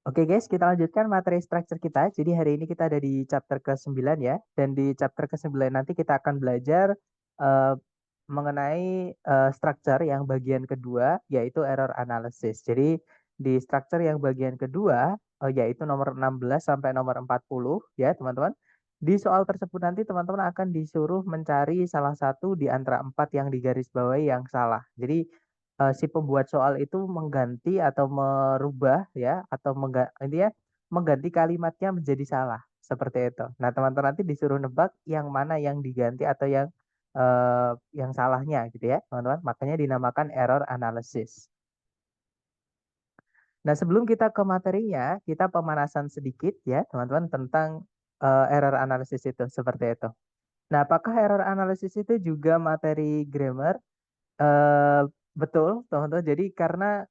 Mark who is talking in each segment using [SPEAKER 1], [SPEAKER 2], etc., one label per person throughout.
[SPEAKER 1] Oke guys, kita lanjutkan materi structure kita. Jadi hari ini kita ada di chapter ke-9 ya. Dan di chapter ke-9 nanti kita akan belajar eh, mengenai structure yang bagian kedua, yaitu error analysis. Jadi di structure yang bagian kedua, yaitu nomor 16 sampai nomor 40 ya teman-teman. Di soal tersebut nanti teman-teman akan disuruh mencari salah satu di antara 4 yang digarisbawahi yang salah. Jadi si pembuat soal itu mengganti atau merubah ya atau intinya mengganti kalimatnya menjadi salah seperti itu. Nah, teman-teman nanti disuruh nebak yang mana yang diganti atau yang salahnya gitu ya, teman-teman. Makanya dinamakan error analysis. Nah, sebelum kita ke materinya, kita pemanasan sedikit ya, teman-teman, tentang error analysis itu seperti itu. Nah, apakah error analysis itu juga materi grammar? Eh, betul, teman-teman. Jadi karena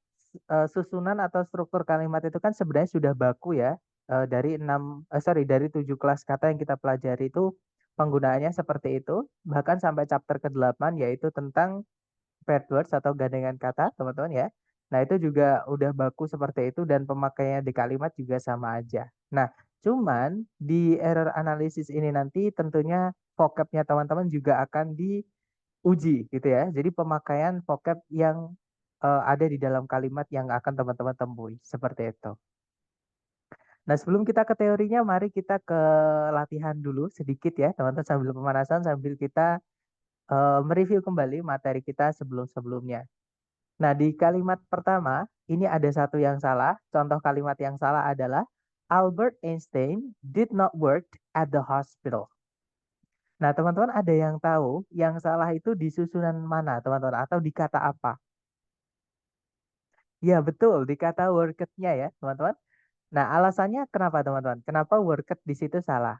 [SPEAKER 1] susunan atau struktur kalimat itu kan sebenarnya sudah baku ya. Dari 7 kelas kata yang kita pelajari itu penggunaannya seperti itu. Bahkan sampai chapter ke-8 yaitu tentang paired words atau gandengan kata, teman-teman ya. Nah, itu juga udah baku seperti itu dan pemakaiannya di kalimat juga sama aja. Nah, cuman di error analysis ini nanti tentunya vocabnya teman-teman juga akan diuji gitu ya. Jadi pemakaian vocab yang ada di dalam kalimat yang akan teman-teman temui seperti itu. Nah, sebelum kita ke teorinya, mari kita ke latihan dulu sedikit ya, teman-teman sambil pemanasan sambil kita mereview kembali materi kita sebelum-sebelumnya. Nah, di kalimat pertama, ini ada satu yang salah. Contoh kalimat yang salah adalah Albert Einstein did not work at the hospital. Nah, teman-teman ada yang tahu yang salah itu di susunan mana, teman-teman? Atau di kata apa? Ya, betul, di kata worked-nya ya, teman-teman. Nah, alasannya kenapa, teman-teman? Kenapa worked di situ salah?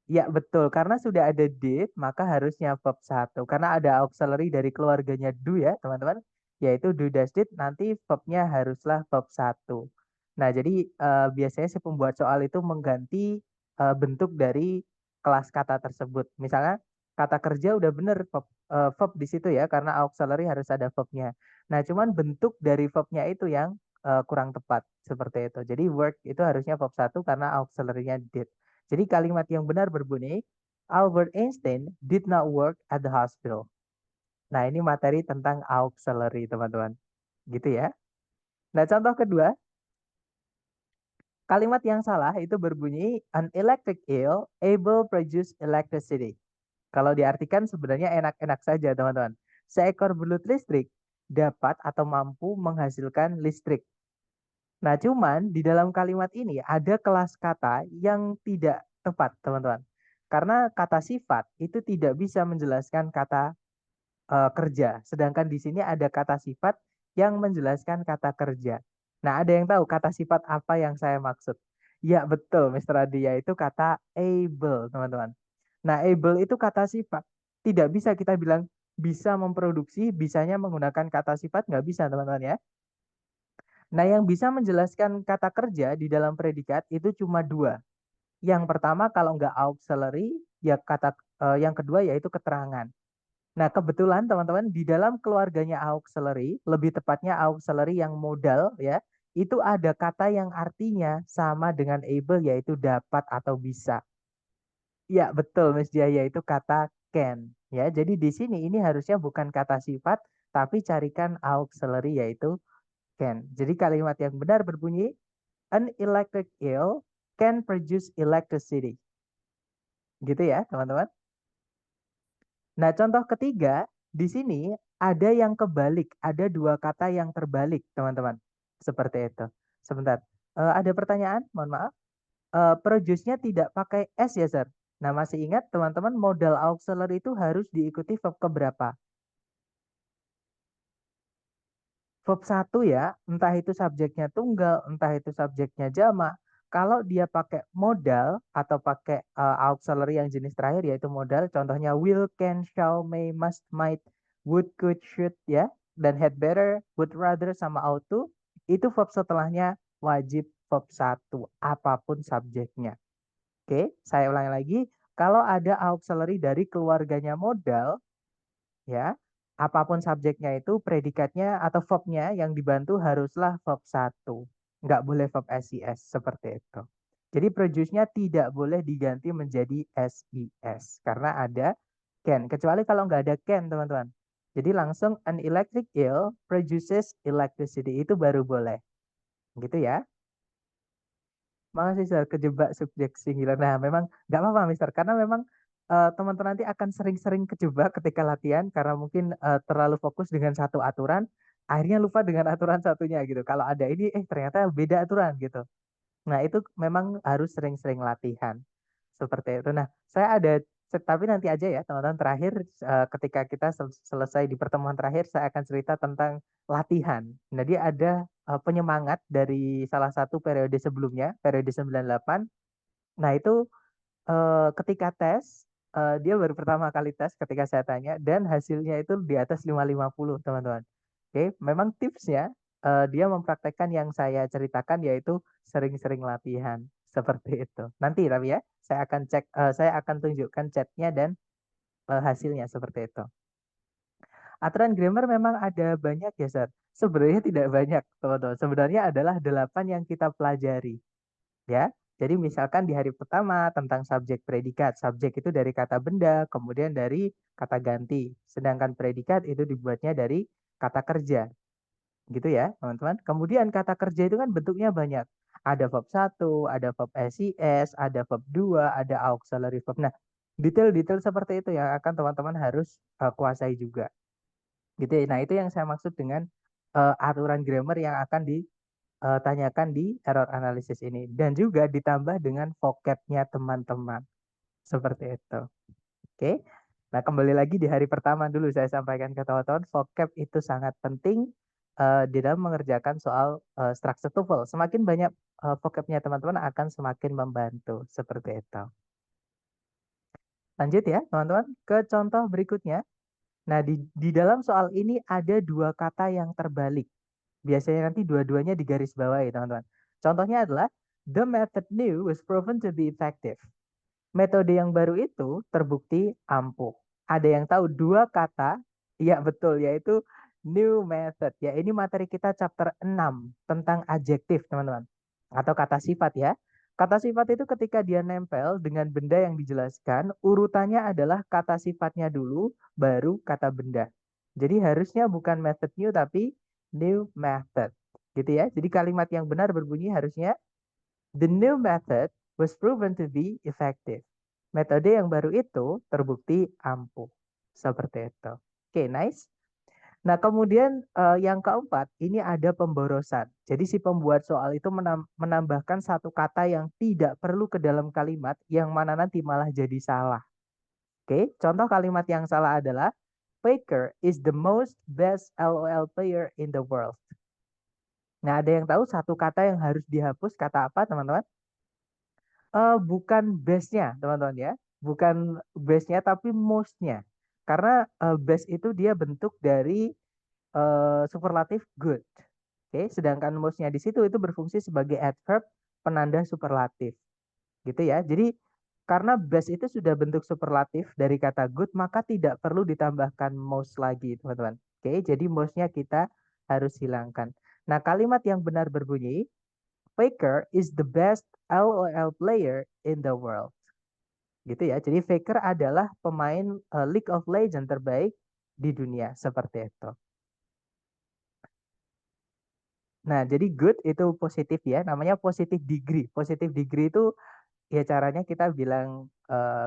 [SPEAKER 1] Ya, betul. Karena sudah ada did, maka harusnya verb satu. Karena ada auxiliary dari keluarganya do ya, teman-teman. Yaitu do dash did, nanti verbnya haruslah verb satu. Nah, jadi biasanya si pembuat soal itu mengganti bentuk dari kelas kata tersebut. Misalnya, kata kerja udah bener verb di situ ya, karena auxiliary harus ada verbnya. Nah, cuman bentuk dari verbnya itu yang kurang tepat. Seperti itu. Jadi work itu harusnya verb satu karena auxiliary-nya did. Jadi kalimat yang benar berbunyi, Albert Einstein did not work at the hospital. Nah, ini materi tentang auxiliary, teman-teman. Gitu ya. Nah, contoh kedua, kalimat yang salah itu berbunyi, an electric eel able produce electricity. Kalau diartikan sebenarnya enak-enak saja, teman-teman. Seekor belut listrik dapat atau mampu menghasilkan listrik. Nah, cuman di dalam kalimat ini ada kelas kata yang tidak tepat, teman-teman. Karena kata sifat itu tidak bisa menjelaskan kata kerja. Sedangkan di sini ada kata sifat yang menjelaskan kata kerja. Nah, ada yang tahu kata sifat apa yang saya maksud? Ya, betul, Mr. Adi, yaitu kata able, teman-teman. Nah, able itu kata sifat. Tidak bisa kita bilang bisa memproduksi, bisanya menggunakan kata sifat, nggak bisa, teman-teman ya. Nah, yang bisa menjelaskan kata kerja di dalam predikat itu cuma dua. Yang pertama kalau nggak auxiliary, ya yang kedua yaitu keterangan. Nah, kebetulan teman-teman di dalam keluarganya auxiliary, lebih tepatnya auxiliary yang modal ya, itu ada kata yang artinya sama dengan able yaitu dapat atau bisa. Ya, betul Miss Jaya itu kata can ya. Jadi di sini ini harusnya bukan kata sifat tapi carikan auxiliary yaitu can. Jadi kalimat yang benar berbunyi an electric eel can produce electricity. Gitu ya, teman-teman. Nah, contoh ketiga, di sini ada yang kebalik, ada dua kata yang terbalik, teman-teman. Seperti itu. Sebentar. Ada pertanyaan? Mohon maaf. Produce-nya tidak pakai S ya, Sir? Nah, masih ingat teman-teman modal auxiliary itu harus diikuti verb keberapa? Verb satu ya, entah itu subjeknya tunggal, entah itu subjeknya jamak. Kalau dia pakai modal atau pakai auxiliary yang jenis terakhir yaitu modal, contohnya will, can, shall, may, must, might, would, could, should ya, dan had better, would rather sama ought to, itu verb setelahnya wajib verb satu apapun subjeknya. Oke, saya ulangi lagi. Kalau ada auxiliary dari keluarganya modal, ya, apapun subjeknya itu predikatnya atau verbnya yang dibantu haruslah verb satu. nggak boleh verb SES seperti itu. Jadi produce-nya tidak boleh diganti menjadi SES karena ada can. Kecuali kalau nggak ada can, teman-teman. Jadi langsung an electric eel produces electricity itu baru boleh. Gitu ya. Makasih Mister, kejebak subjek singular. Nah, memang nggak apa-apa Mister, karena memang teman-teman nanti akan sering-sering kejebak ketika latihan karena mungkin terlalu fokus dengan satu aturan, akhirnya lupa dengan aturan satunya gitu. Kalau ada ini, ternyata beda aturan gitu. Nah, itu memang harus sering-sering latihan. Seperti itu. Nah, saya ada tapi nanti aja ya teman-teman, terakhir ketika kita selesai di pertemuan terakhir saya akan cerita tentang latihan. Nah, dia ada penyemangat dari salah satu periode sebelumnya, periode 98. Nah, itu ketika tes dia baru pertama kali tes ketika saya tanya dan hasilnya itu di atas 550, teman-teman. Oke, memang tipsnya dia mempraktekkan yang saya ceritakan yaitu sering-sering latihan seperti itu. Nanti tapi ya, saya akan cek saya akan tunjukkan chatnya dan hasilnya seperti itu. Aturan grammar memang ada banyak ya, Sir. Sebenarnya tidak banyak, teman-teman. Sebenarnya adalah 8 yang kita pelajari. Ya, jadi misalkan di hari pertama tentang subjek predikat. Subjek itu dari kata benda, kemudian dari kata ganti. Sedangkan predikat itu dibuatnya dari kata kerja. Gitu ya, teman-teman. Kemudian kata kerja itu kan bentuknya banyak. Ada verb 1, ada verb SIS, ada verb 2, ada auxiliary verb. Nah, detail-detail seperti itu yang akan teman-teman harus kuasai juga. Gitu ya. Nah, itu yang saya maksud dengan aturan grammar yang akan tanyakan di error analysis ini dan juga ditambah dengan vocabnya teman-teman seperti itu. Oke. Nah, kembali lagi di hari pertama dulu saya sampaikan ke teman-teman, vocab itu sangat penting di dalam mengerjakan soal structure TOEFL. Semakin banyak vocabnya teman-teman akan semakin membantu seperti itu. Lanjut ya, teman-teman, ke contoh berikutnya. Nah, di dalam soal ini ada dua kata yang terbalik. Biasanya nanti dua-duanya digaris bawahi, teman-teman. Contohnya adalah the method new was proven to be effective. Metode yang baru itu terbukti ampuh. Ada yang tahu dua kata? Iya betul, yaitu new method. Ya, ini materi kita chapter 6 tentang adjektif, teman-teman. Atau kata sifat ya. Kata sifat itu ketika dia nempel dengan benda yang dijelaskan, urutannya adalah kata sifatnya dulu, baru kata benda. Jadi harusnya bukan method new, tapi new method. Gitu ya. Jadi kalimat yang benar berbunyi harusnya the new method was proven to be effective. Metode yang baru itu terbukti ampuh. Seperti itu. Oke, nice. Nah, kemudian yang keempat, ini ada pemborosan. Jadi si pembuat soal itu menambahkan satu kata yang tidak perlu ke dalam kalimat, yang mana nanti malah jadi salah. Oke, contoh kalimat yang salah adalah Faker is the most best LOL player in the world. Nah, ada yang tahu satu kata yang harus dihapus, kata apa, teman-teman? Bukan base-nya, teman-teman ya. Bukan base-nya, tapi most-nya. Karena base itu dia bentuk dari superlatif good. Oke, sedangkan most-nya di situ itu berfungsi sebagai adverb penanda superlatif. Gitu ya. Jadi karena base itu sudah bentuk superlatif dari kata good, maka tidak perlu ditambahkan most lagi, teman-teman. Oke, jadi most-nya kita harus hilangkan. Nah, kalimat yang benar berbunyi Faker is the best LOL player in the world. Gitu ya. Jadi Faker adalah pemain League of Legends terbaik di dunia seperti itu. Nah, jadi good itu positif ya, namanya positive degree. Positive degree itu ya caranya kita bilang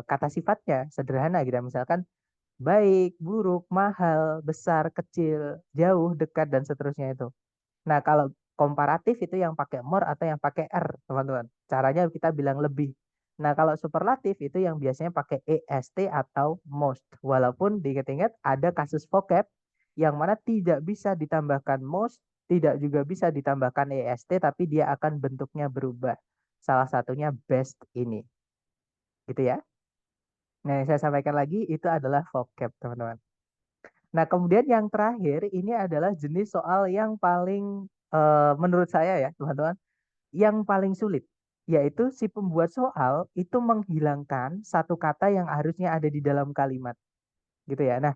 [SPEAKER 1] kata sifatnya sederhana gitu. Misalkan baik, buruk, mahal, besar, kecil, jauh, dekat dan seterusnya itu. Nah, kalau komparatif itu yang pakai more atau yang pakai R, teman-teman. Caranya kita bilang lebih. Nah, kalau superlatif itu yang biasanya pakai EST atau most. Walaupun diingat-ingat ada kasus vocab yang mana tidak bisa ditambahkan most, tidak juga bisa ditambahkan EST, tapi dia akan bentuknya berubah. Salah satunya best ini. Gitu ya. Nah, yang saya sampaikan lagi itu adalah vocab, teman-teman. Nah, kemudian yang terakhir ini adalah jenis soal yang paling menurut saya ya, teman-teman, yang paling sulit, yaitu si pembuat soal itu menghilangkan satu kata yang harusnya ada di dalam kalimat. Gitu ya. Nah,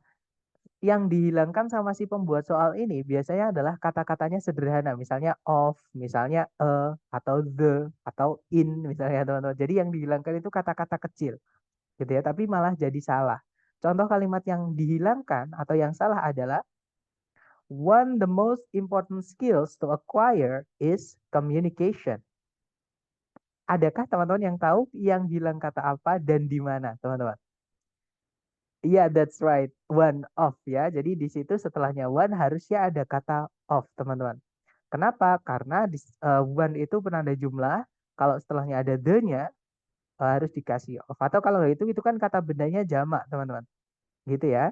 [SPEAKER 1] yang dihilangkan sama si pembuat soal ini biasanya adalah kata-katanya sederhana, misalnya of, misalnya atau the, atau in, misalnya teman-teman. Jadi yang dihilangkan itu kata-kata kecil, gitu ya, tapi malah jadi salah. Contoh kalimat yang dihilangkan atau yang salah adalah one the most important skills to acquire is communication. Adakah teman-teman yang tahu yang hilang kata apa dan di mana, teman-teman? Iya, that's right. One of ya. Jadi di situ setelahnya one harusnya ada kata of, teman-teman. Kenapa? Karena one itu penanda jumlah. Kalau setelahnya ada the-nya, harus dikasih of. Atau kalau nggak itu kan kata bendanya jamak, teman-teman. Gitu ya.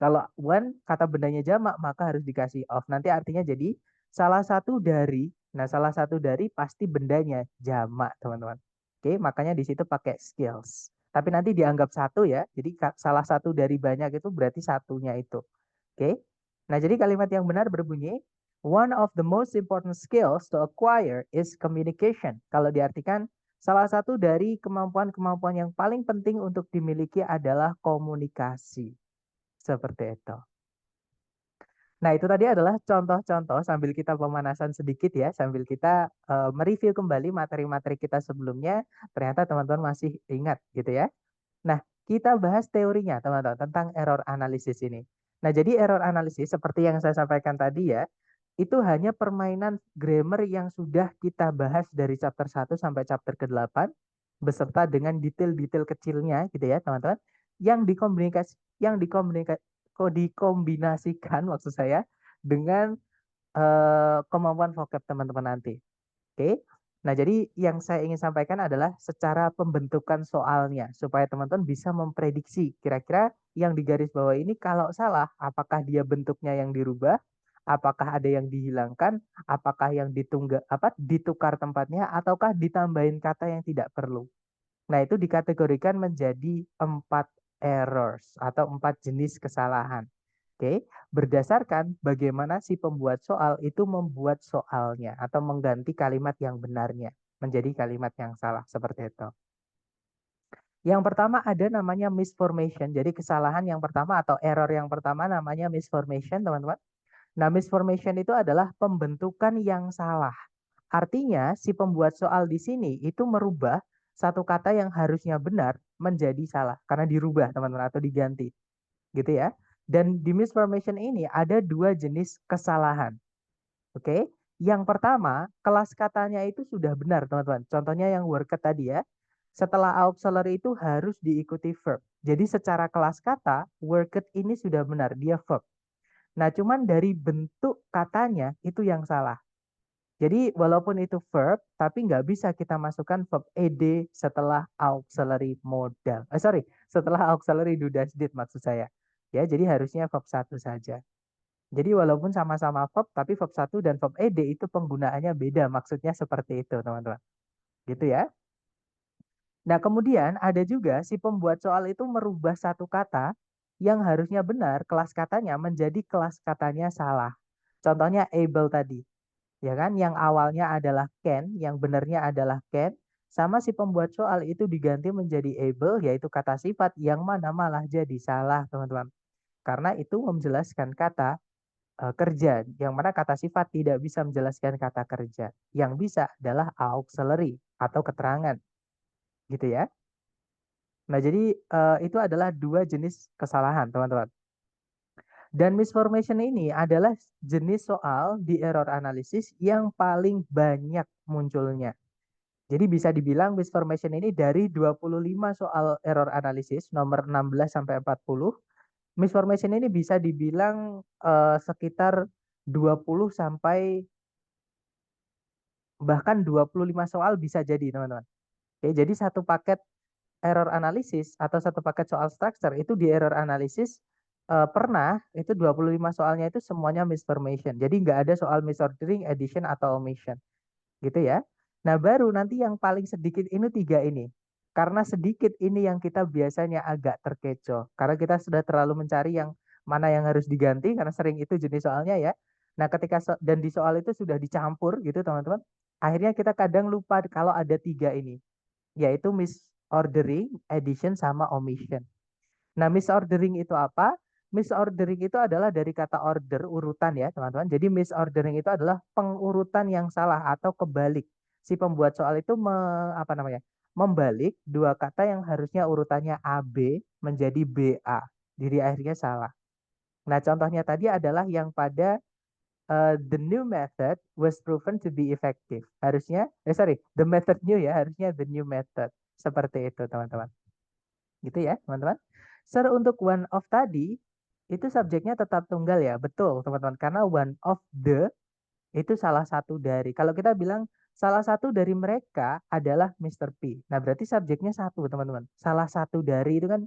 [SPEAKER 1] Kalau one kata bendanya jamak, maka harus dikasih of. Nanti artinya jadi salah satu dari. Nah, salah satu dari pasti bendanya jamak, teman-teman. Oke, makanya di situ pakai skills. Tapi nanti dianggap satu ya. Jadi salah satu dari banyak itu berarti satunya itu. Oke. Nah, jadi kalimat yang benar berbunyi one of the most important skills to acquire is communication. Kalau diartikan salah satu dari kemampuan-kemampuan yang paling penting untuk dimiliki adalah komunikasi. Seperti itu. Nah, itu tadi adalah contoh-contoh sambil kita pemanasan sedikit ya, sambil kita mereview kembali materi-materi kita sebelumnya, ternyata teman-teman masih ingat gitu ya. Nah, kita bahas teorinya teman-teman tentang error analysis ini. Nah, jadi error analysis seperti yang saya sampaikan tadi ya, itu hanya permainan grammar yang sudah kita bahas dari chapter 1 sampai chapter ke-8 beserta dengan detail-detail kecilnya gitu ya, teman-teman, yang dikombinasikan maksud saya dengan kemampuan vocab teman-teman nanti. Oke. Nah, jadi yang saya ingin sampaikan adalah secara pembentukan soalnya supaya teman-teman bisa memprediksi kira-kira yang di garis bawah ini kalau salah, apakah dia bentuknya yang dirubah, apakah ada yang dihilangkan, apakah yang ditukar tempatnya ataukah ditambahin kata yang tidak perlu. Nah, itu dikategorikan menjadi 4 errors atau 4 jenis kesalahan. Oke, berdasarkan bagaimana si pembuat soal itu membuat soalnya atau mengganti kalimat yang benarnya menjadi kalimat yang salah seperti itu. Yang pertama ada namanya misformation. Jadi kesalahan yang pertama atau error yang pertama namanya misformation, teman-teman. Nah, misformation itu adalah pembentukan yang salah. Artinya si pembuat soal di sini itu merubah satu kata yang harusnya benar menjadi salah karena dirubah, teman-teman, atau diganti. Gitu ya. Dan di misformation ini ada dua jenis kesalahan. Oke. Yang pertama, kelas katanya itu sudah benar, teman-teman. Contohnya yang worket tadi ya. Setelah auxiliary itu harus diikuti verb. Jadi secara kelas kata, worket ini sudah benar, dia verb. Nah, cuman dari bentuk katanya itu yang salah. Jadi walaupun itu verb, tapi nggak bisa kita masukkan verb ed setelah auxiliary modal. Setelah auxiliary do dash did maksud saya. Ya, jadi harusnya verb 1 saja. Jadi walaupun sama-sama verb, tapi verb 1 dan verb ed itu penggunaannya beda. Maksudnya seperti itu, teman-teman. Gitu ya. Nah, kemudian ada juga si pembuat soal itu merubah satu kata yang harusnya benar, kelas katanya menjadi kelas katanya salah. Contohnya able tadi. Ya kan, yang awalnya adalah can, yang benarnya adalah can, sama si pembuat soal itu diganti menjadi able, yaitu kata sifat yang mana malah jadi salah, teman-teman. Karena itu menjelaskan kata kerja, yang mana kata sifat tidak bisa menjelaskan kata kerja. Yang bisa adalah auxiliary atau keterangan, gitu ya. Nah, jadi itu adalah dua jenis kesalahan, teman-teman. Dan misformation ini adalah jenis soal di error analysis yang paling banyak munculnya. Jadi bisa dibilang misformation ini dari 25 soal error analysis nomor 16 sampai 40, misformation ini bisa dibilang sekitar 20 sampai bahkan 25 soal bisa jadi, teman-teman. Oke, jadi satu paket error analysis atau satu paket soal structure itu di error analysis pernah itu 25 soalnya itu semuanya misformation. Jadi nggak ada soal misordering, addition, atau omission. Gitu ya. Nah, baru nanti yang paling sedikit ini tiga ini. Karena sedikit ini yang kita biasanya agak terkecoh. Karena kita sudah terlalu mencari yang mana yang harus diganti karena sering itu jenis soalnya ya. Nah, ketika dan di soal itu sudah dicampur gitu teman-teman. Akhirnya kita kadang lupa kalau ada tiga ini. Yaitu misordering, addition, sama omission. Nah, misordering itu apa? Misordering itu adalah dari kata order, urutan ya teman-teman. Jadi misordering itu adalah pengurutan yang salah atau kebalik. Si pembuat soal itu apa namanya? Membalik dua kata yang harusnya urutannya AB menjadi BA. Jadi akhirnya salah. Nah, contohnya tadi adalah yang pada the new method was proven to be effective. Harusnya, the method new ya, harusnya the new method. Seperti itu, teman-teman. Gitu ya, teman-teman. Untuk one of tadi, itu subjeknya tetap tunggal ya. Betul, teman-teman. Karena one of the itu salah satu dari. Kalau kita bilang salah satu dari mereka adalah Mr. P. Nah, berarti subjeknya satu, teman-teman. Salah satu dari itu kan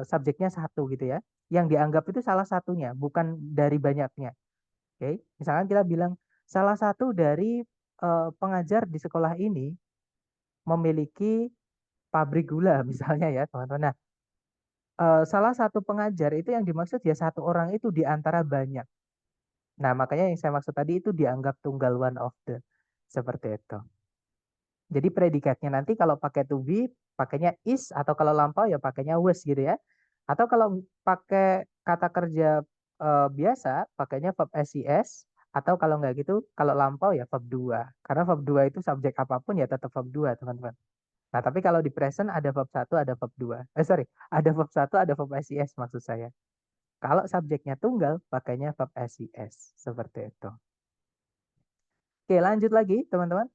[SPEAKER 1] subjeknya satu gitu ya. Yang dianggap itu salah satunya, bukan dari banyaknya. Oke, misalkan kita bilang salah satu dari pengajar di sekolah ini memiliki pabrik gula misalnya ya teman-teman. Nah, salah satu pengajar itu yang dimaksud ya satu orang itu di antara banyak. Nah, makanya yang saya maksud tadi itu dianggap tunggal one of the. Seperti itu. Jadi predikatnya nanti kalau pakai to be, pakainya is, atau kalau lampau ya pakainya was gitu ya. Atau kalau pakai kata kerja biasa, pakainya verb SIS, atau kalau nggak gitu, kalau lampau ya verb 2. Karena verb 2 itu subjek apapun ya tetap verb 2, teman-teman. Nah, tapi kalau di present ada verb 1, ada verb 2. Ada verb 1, ada verb SIS maksud saya. Kalau subjeknya tunggal, pakainya verb SIS. Seperti itu. Oke, lanjut lagi, teman-teman.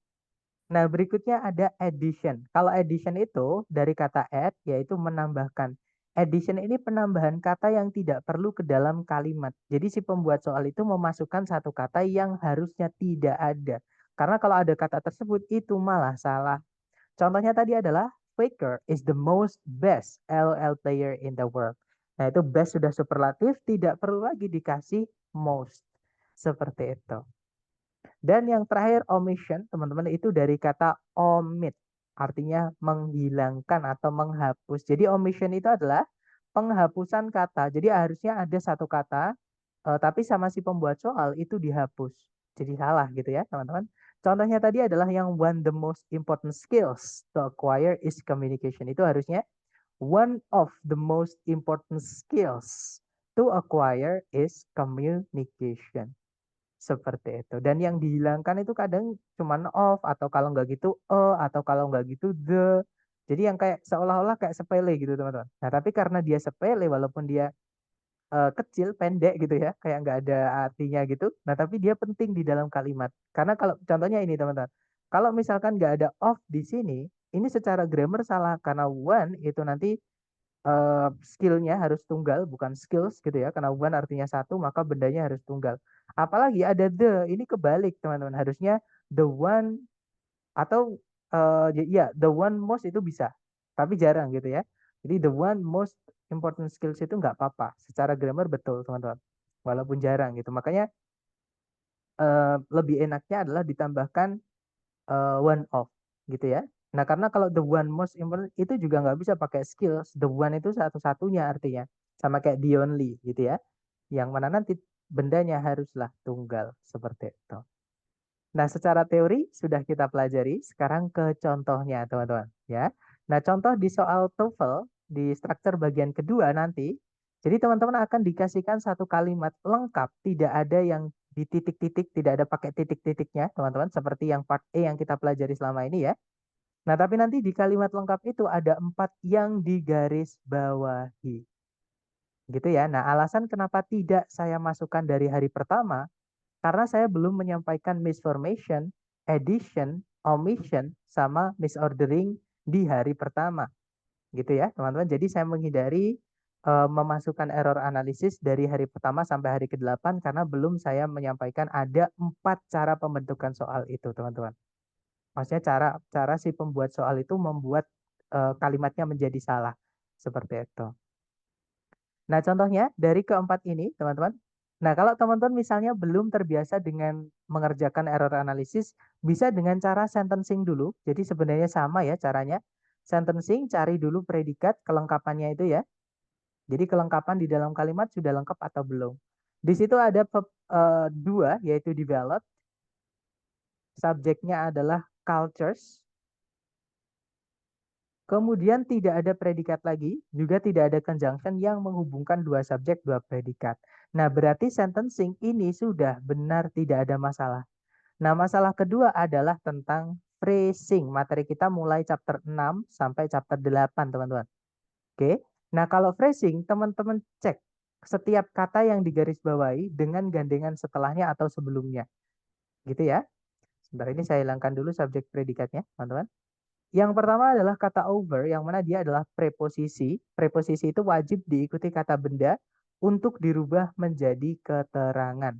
[SPEAKER 1] Nah, berikutnya ada addition. Kalau addition itu dari kata add, yaitu menambahkan. Addition ini penambahan kata yang tidak perlu ke dalam kalimat. Jadi si pembuat soal itu memasukkan satu kata yang harusnya tidak ada. Karena kalau ada kata tersebut, itu malah salah. Contohnya tadi adalah, Faker is the most best LOL player in the world. Nah, itu best sudah superlatif, tidak perlu lagi dikasih most. Seperti itu. Dan yang terakhir omission, teman-teman, itu dari kata omit. Artinya menghilangkan atau menghapus. Jadi omission itu adalah penghapusan kata. Jadi harusnya ada satu kata, tapi sama si pembuat soal itu dihapus. Jadi salah gitu ya, teman-teman. Contohnya tadi adalah yang one the most important skills to acquire is communication. Itu harusnya one of the most important skills to acquire is communication. Seperti itu. Dan yang dihilangkan itu kadang cuman of, atau kalau nggak gitu atau kalau nggak gitu the. Jadi yang kayak seolah-olah kayak sepele gitu teman-teman. Nah tapi karena dia sepele walaupun dia kecil, pendek gitu ya, kayak nggak ada artinya gitu. Nah tapi dia penting di dalam kalimat. Karena kalau contohnya ini teman-teman. Kalau misalkan nggak ada of di sini, ini secara grammar salah. Karena one itu nanti skillnya harus tunggal, bukan skills gitu ya. Karena one artinya satu, maka bendanya harus tunggal. Apalagi ada the, ini kebalik teman-teman. Harusnya the one atau ya the one most itu bisa, tapi jarang gitu ya. Jadi the one most important skills itu nggak apa-apa. Secara grammar betul teman-teman. Walaupun jarang gitu. Makanya lebih enaknya adalah ditambahkan one of gitu ya. Nah, karena kalau the one most important itu juga nggak bisa pakai skills. The one itu satu-satunya artinya. Sama kayak the only gitu ya. Yang mana nanti bendanya haruslah tunggal seperti itu. Nah, secara teori sudah kita pelajari. Sekarang ke contohnya, teman-teman. Ya. Nah, contoh di soal TOEFL di struktur bagian kedua nanti. Jadi teman-teman akan dikasihkan satu kalimat lengkap, tidak ada yang di titik-titik, tidak ada pakai titik-titiknya, teman-teman. Seperti yang part E yang kita pelajari selama ini ya. Nah, tapi nanti di kalimat lengkap itu ada 4 yang digaris bawahi. Gitu ya. Nah, alasan kenapa tidak saya masukkan dari hari pertama, karena saya belum menyampaikan misformation, addition, omission, sama misordering di hari pertama. Gitu ya, teman-teman. Jadi saya menghindari memasukkan error analisis dari hari pertama sampai hari ke-8 karena belum saya menyampaikan ada 4 cara pembentukan soal itu, teman-teman. Maksudnya cara si pembuat soal itu membuat kalimatnya menjadi salah. Seperti itu. Nah, contohnya dari keempat ini, teman-teman. Nah, kalau teman-teman misalnya belum terbiasa dengan mengerjakan error analisis, bisa dengan cara sentencing dulu. Jadi sebenarnya sama ya caranya. Sentencing, cari dulu predikat, kelengkapannya itu ya. Jadi kelengkapan di dalam kalimat sudah lengkap atau belum. Di situ ada dua, yaitu develop. Subjeknya adalah cultures. Kemudian tidak ada predikat lagi, juga tidak ada conjunction yang menghubungkan dua subjek, dua predikat. Nah, berarti sentencing ini sudah benar, tidak ada masalah. Nah, masalah kedua adalah tentang phrasing. Materi kita mulai chapter 6 sampai chapter 8, teman-teman. Oke. Nah, kalau phrasing, teman-teman cek setiap kata yang digarisbawahi dengan gandengan setelahnya atau sebelumnya. Gitu ya. Sebentar, ini saya hilangkan dulu subjek predikatnya, teman-teman. Yang pertama adalah kata over, yang mana dia adalah preposisi. Preposisi itu wajib diikuti kata benda untuk dirubah menjadi keterangan.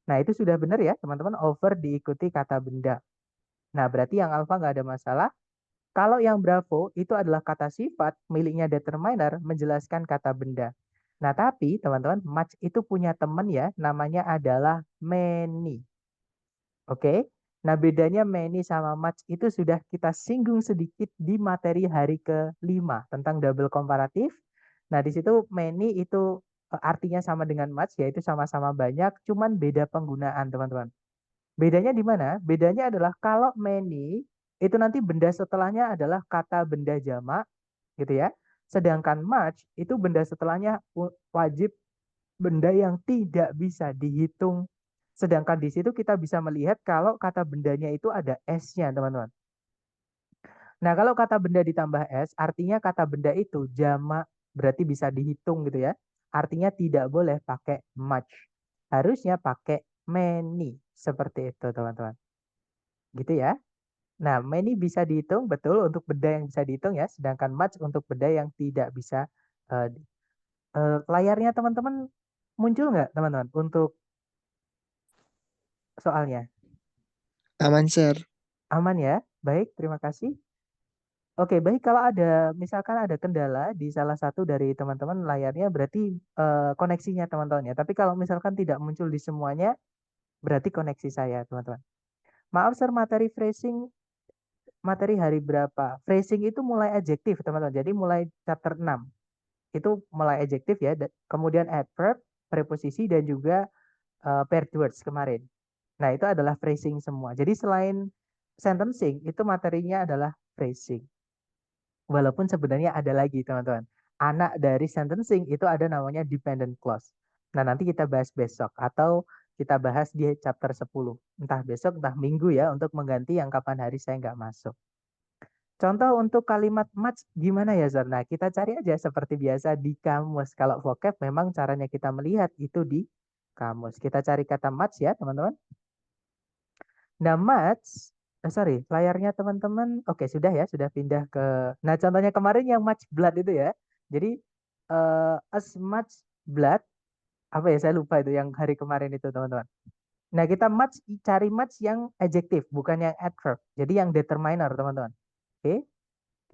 [SPEAKER 1] Nah, itu sudah benar ya, teman-teman. Over diikuti kata benda. Nah, berarti yang alfa nggak ada masalah. Kalau yang bravo itu adalah kata sifat, miliknya determiner, menjelaskan kata benda. Nah, tapi teman-teman, much itu punya teman ya, namanya adalah many. Oke. Nah, bedanya many sama much itu sudah kita singgung sedikit di materi hari ke-5 tentang double komparatif. Nah, di situ many itu artinya sama dengan much, yaitu sama-sama banyak, cuman beda penggunaan, teman-teman. Bedanya di mana? Bedanya adalah kalau many itu nanti benda setelahnya adalah kata benda jamak, gitu ya. Sedangkan much itu benda setelahnya wajib benda yang tidak bisa dihitung. Sedangkan di situ kita bisa melihat kalau kata bendanya itu ada S-nya, teman-teman. Nah, kalau kata benda ditambah S, artinya kata benda itu jamak, berarti bisa dihitung gitu ya. Artinya tidak boleh pakai much. Harusnya pakai many. Seperti itu, teman-teman. Gitu ya. Nah, many bisa dihitung, betul, untuk benda yang bisa dihitung ya. Sedangkan much untuk benda yang tidak bisa. Uh, layarnya teman-teman muncul nggak, teman-teman, untuk soalnya?
[SPEAKER 2] Aman, Sir.
[SPEAKER 1] Aman ya? Baik, terima kasih. Oke, baik. Kalau ada, misalkan ada kendala di salah satu dari teman-teman layarnya, berarti koneksinya teman-teman ya. Tapi kalau misalkan tidak muncul di semuanya, berarti koneksi saya, teman-teman. Maaf, sir, materi phrasing, materi hari berapa? Phrasing itu mulai adjektif, teman-teman. Jadi mulai chapter 6. Itu mulai adjektif ya. Kemudian adverb, preposisi, dan juga paired words kemarin. Nah, itu adalah phrasing semua. Jadi selain sentencing, itu materinya adalah phrasing. Walaupun sebenarnya ada lagi, teman-teman. Anak dari sentencing itu ada namanya dependent clause. Nah, nanti kita bahas besok atau kita bahas di chapter 10. Entah besok, entah minggu ya, untuk mengganti yang kapan hari saya nggak masuk. Contoh untuk kalimat much gimana ya, Zar? Nah, kita cari aja seperti biasa di kamus. Kalau vocab memang caranya kita melihat itu di kamus. Kita cari kata much ya, teman-teman. Nah, much, sorry, layarnya teman-teman, oke, sudah ya, sudah pindah ke, nah, contohnya kemarin yang much blood itu ya. Jadi, as much blood, apa ya, saya lupa itu yang hari kemarin itu, teman-teman. Nah, kita much, cari much yang adjektif, bukan yang adverb. Jadi yang determiner, teman-teman. Oke,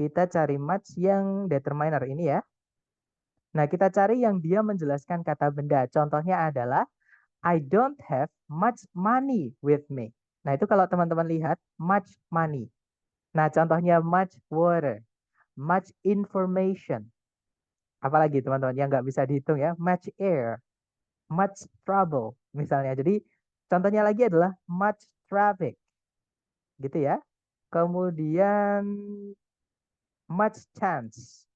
[SPEAKER 1] kita cari much yang determiner ini ya. Nah, kita cari yang dia menjelaskan kata benda. Contohnya adalah, I don't have much money with me. Nah, itu kalau teman-teman lihat, much money. Nah, contohnya much water, much information. Apalagi teman-teman yang nggak bisa dihitung ya, much air, much trouble misalnya. Jadi contohnya lagi adalah much traffic, gitu ya. Kemudian much chance,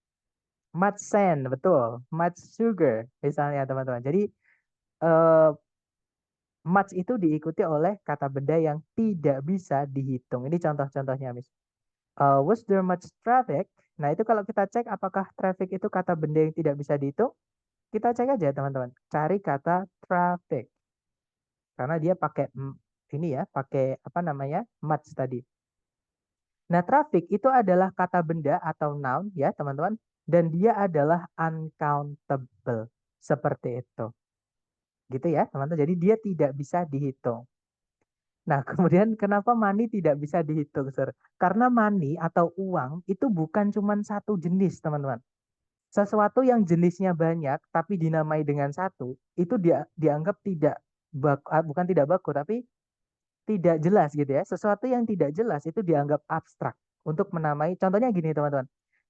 [SPEAKER 1] much sand, betul, much sugar misalnya, teman-teman. Jadi eh, much itu diikuti oleh kata benda yang tidak bisa dihitung. Ini contoh-contohnya, Miss. Was there much traffic? Nah, itu kalau kita cek apakah traffic itu kata benda yang tidak bisa dihitung, kita cek aja, teman-teman. Cari kata traffic. Karena dia pakai ini ya, pakai apa namanya? Much tadi. Nah, traffic itu adalah kata benda atau noun ya, teman-teman, dan dia adalah uncountable. Seperti itu. Gitu ya, teman-teman. Jadi dia tidak bisa dihitung. Nah, kemudian kenapa money tidak bisa dihitung, Sir? Karena money atau uang itu bukan cuma satu jenis, teman-teman. Sesuatu yang jenisnya banyak tapi dinamai dengan satu, itu dia dianggap tidak bukan tidak baku, tapi tidak jelas gitu ya. Sesuatu yang tidak jelas itu dianggap abstrak untuk menamai. Contohnya gini, teman-teman.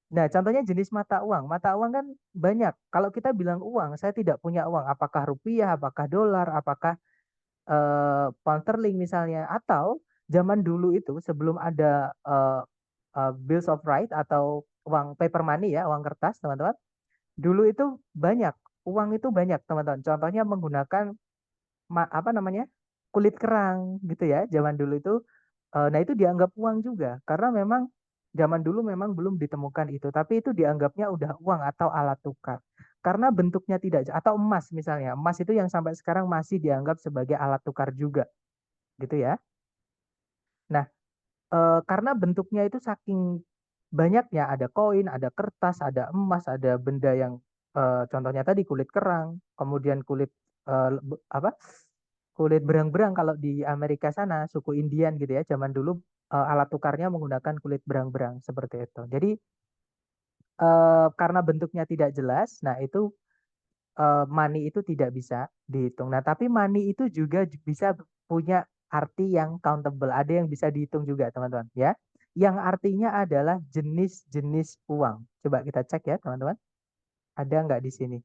[SPEAKER 1] Nah, contohnya jenis mata uang. Mata uang kan banyak. Kalau kita bilang uang, saya tidak punya uang. Apakah rupiah, apakah dolar, apakah pound sterling misalnya, atau zaman dulu itu sebelum ada bills of right atau uang paper money ya, uang kertas, teman-teman. Dulu itu banyak, uang itu banyak, teman-teman. Contohnya menggunakan apa namanya? Kulit kerang gitu ya. Zaman dulu itu nah itu dianggap uang juga karena memang zaman dulu memang belum ditemukan itu, tapi itu dianggapnya udah uang atau alat tukar. Karena bentuknya tidak atau emas misalnya. Emas itu yang sampai sekarang masih dianggap sebagai alat tukar juga, gitu ya. Nah, karena bentuknya itu saking banyaknya, ada koin, ada kertas, ada emas, ada benda yang contohnya tadi kulit kerang, kemudian kulit apa? Kulit berang-berang kalau di Amerika sana, suku Indian gitu ya, zaman dulu alat tukarnya menggunakan kulit berang-berang seperti itu. Jadi karena bentuknya tidak jelas, nah itu money itu tidak bisa dihitung. Nah, tapi money itu juga bisa punya arti yang countable. Ada yang bisa dihitung juga, teman-teman, ya. Yang artinya adalah jenis-jenis uang. Coba kita cek ya, teman-teman. Ada nggak di sini?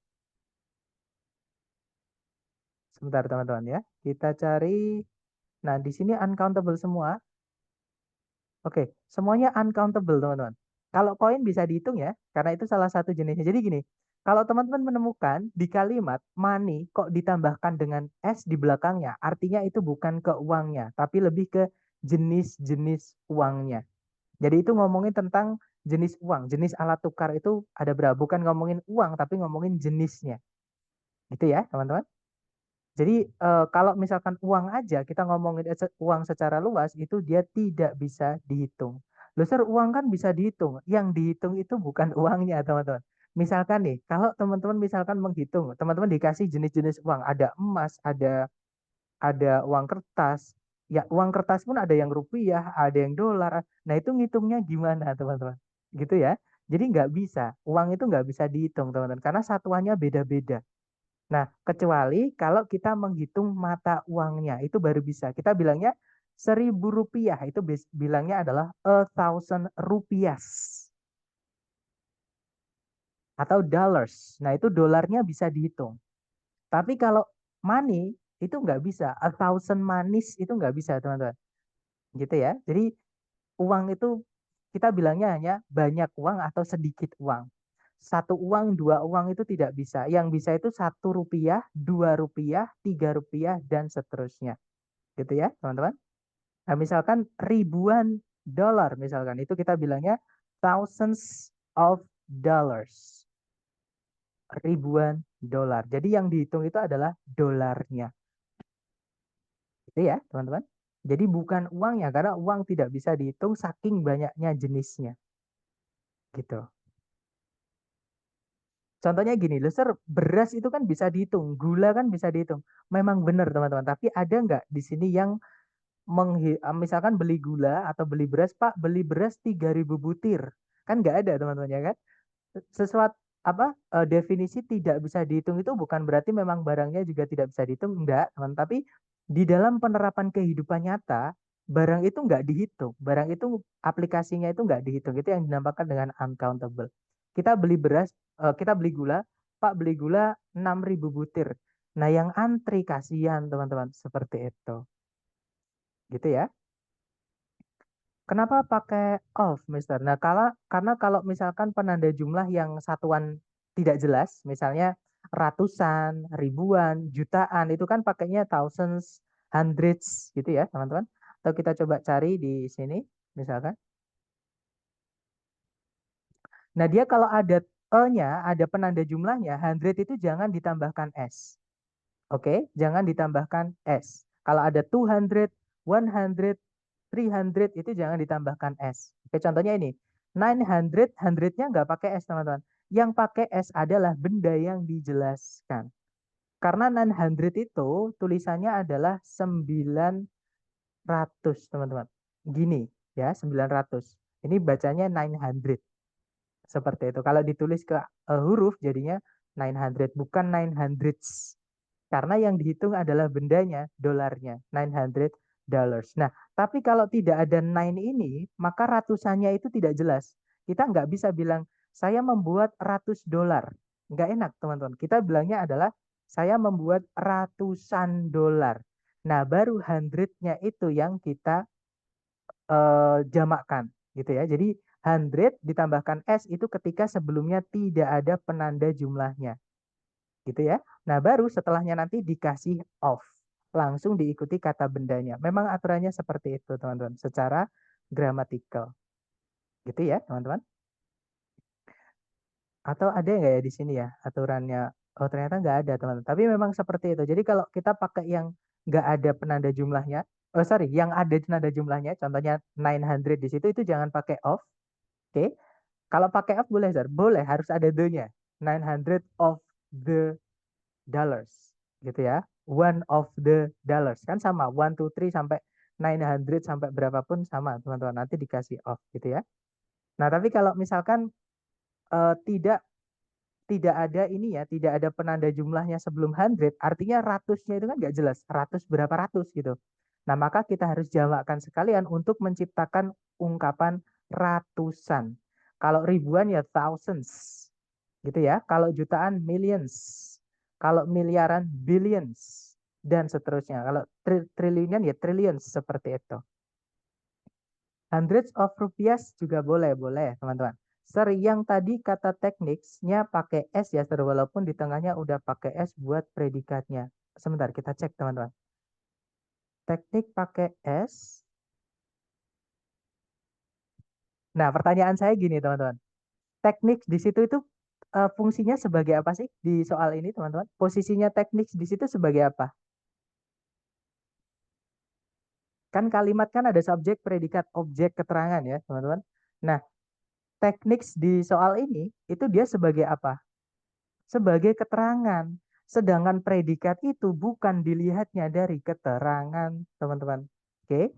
[SPEAKER 1] Sebentar, teman-teman ya. Kita cari. Nah, di sini uncountable semua. Oke, semuanya uncountable, teman-teman. Kalau koin bisa dihitung ya, karena itu salah satu jenisnya. Jadi gini, kalau teman-teman menemukan di kalimat money kok ditambahkan dengan S di belakangnya, artinya itu bukan ke uangnya, tapi lebih ke jenis-jenis uangnya. Jadi itu ngomongin tentang jenis uang, jenis alat tukar itu ada berapa, bukan ngomongin uang, tapi ngomongin jenisnya. Gitu ya, teman-teman. Jadi kalau misalkan uang aja kita ngomongin uang secara luas itu dia tidak bisa dihitung. Loh, Sir, uang kan bisa dihitung. Yang dihitung itu bukan uangnya, teman-teman. Misalkan nih, kalau teman-teman misalkan menghitung, teman-teman dikasih jenis-jenis uang, ada emas, ada uang kertas. Ya, uang kertas pun ada yang rupiah, ada yang dolar. Nah, itu ngitungnya gimana, teman-teman? Gitu ya. Jadi nggak bisa. Uang itu nggak bisa dihitung, teman-teman, karena satuannya beda-beda. Nah, kecuali kalau kita menghitung mata uangnya, itu baru bisa. Kita bilangnya 1.000 rupiah, itu bilangnya adalah 1,000 rupiahs atau dollars. Nah, itu dolarnya bisa dihitung. Tapi kalau money itu nggak bisa, 1,000 manis itu nggak bisa, teman-teman. Gitu ya. Jadi uang itu kita bilangnya hanya banyak uang atau sedikit uang. Satu uang, dua uang itu tidak bisa. Yang bisa itu 1 rupiah, 2 rupiah, 3 rupiah, dan seterusnya. Gitu ya, teman-teman. Nah, misalkan ribuan dolar, misalkan itu kita bilangnya thousands of dollars. Ribuan dolar. Jadi yang dihitung itu adalah dolarnya. Gitu ya, teman-teman. Jadi bukan uangnya, karena uang tidak bisa dihitung saking banyaknya jenisnya. Gitu. Contohnya gini, loh, Sir, beras itu kan bisa dihitung, gula kan bisa dihitung. Memang benar, teman-teman. Tapi ada nggak di sini yang misalkan beli gula atau beli beras, Pak, beli beras 3.000 butir. Kan nggak ada, teman-teman, ya kan? Sesuatu apa definisi tidak bisa dihitung itu bukan berarti memang barangnya juga tidak bisa dihitung, enggak, teman. Tapi di dalam penerapan kehidupan nyata, barang itu nggak dihitung. Barang itu aplikasinya itu nggak dihitung. Itu yang dinamakan dengan uncountable. Kita beli beras, kita beli gula, Pak, beli gula 6.000 butir. Nah, yang antri kasihan, teman-teman, seperti itu. Gitu ya. Kenapa pakai of, Mister? Nah, karena kalau misalkan penanda jumlah yang satuan tidak jelas, misalnya ratusan, ribuan, jutaan, itu kan pakainya thousands, hundreds gitu ya, teman-teman. Atau kita coba cari di sini, misalkan. Nah, dia kalau ada E-nya, ada penanda jumlahnya, hundred itu jangan ditambahkan S. Oke, jangan ditambahkan S. Kalau ada 200, 100, 300 itu jangan ditambahkan S. Oke, contohnya ini. 900, 100-nya nggak pakai S, teman-teman. Yang pakai S adalah benda yang dijelaskan. Karena 900 itu tulisannya adalah 900, teman-teman. Gini ya, 900. Ini bacanya 900. Seperti itu. Kalau ditulis ke huruf jadinya 900, bukan 900s. Karena yang dihitung adalah bendanya, dolarnya, 900 dollars. Nah, tapi kalau tidak ada nine ini, maka ratusannya itu tidak jelas. Kita nggak bisa bilang, saya membuat 100 dolar. Nggak enak, teman-teman. Kita bilangnya adalah, saya membuat ratusan dolar. Nah, baru hundred-nya itu yang kita jamakkan. Gitu ya. Jadi 100 ditambahkan S itu ketika sebelumnya tidak ada penanda jumlahnya. Gitu ya. Nah, baru setelahnya nanti dikasih of. Langsung diikuti kata bendanya. Memang aturannya seperti itu, teman-teman. Secara gramatikal. Gitu ya, teman-teman. Atau ada nggak ya di sini ya aturannya? Oh, ternyata nggak ada, teman-teman. Tapi memang seperti itu. Jadi kalau kita pakai yang nggak ada penanda jumlahnya, oh sorry, yang ada penanda jumlahnya, contohnya 900 di situ, itu jangan pakai of. Oke. Kalau pakai of boleh, Zar. Boleh, harus ada the-nya. 900 of the dollars. Gitu ya. One of the dollars. Kan sama. 1, 2, 3 sampai 900 sampai berapapun sama, teman-teman. Nanti dikasih of gitu ya. Nah, tapi kalau misalkan tidak tidak ada ini ya, tidak ada penanda jumlahnya sebelum 100, artinya ratusnya itu kan nggak jelas, ratus berapa ratus gitu. Nah, maka kita harus jamakkan sekalian untuk menciptakan ungkapan ratusan. Kalau ribuan ya thousands, gitu ya. Kalau jutaan millions, kalau miliaran billions, dan seterusnya. Kalau triliunan ya trillions, seperti itu. Hundreds of rupiah juga boleh teman-teman. Sir, yang tadi kata tekniknya pakai S ya, Sir, walaupun di tengahnya udah pakai S buat predikatnya. Sebentar, kita cek teman-teman. Teknik pakai S. Nah, pertanyaan saya gini teman-teman. Teknik di situ itu fungsinya sebagai apa sih di soal ini teman-teman? Posisinya teknik di situ sebagai apa? Kan kalimat kan ada subjek, predikat, objek, keterangan ya teman-teman. Nah, teknik di soal ini itu dia sebagai apa? Sebagai keterangan. Sedangkan predikat itu bukan dilihatnya dari keterangan, teman-teman. Oke.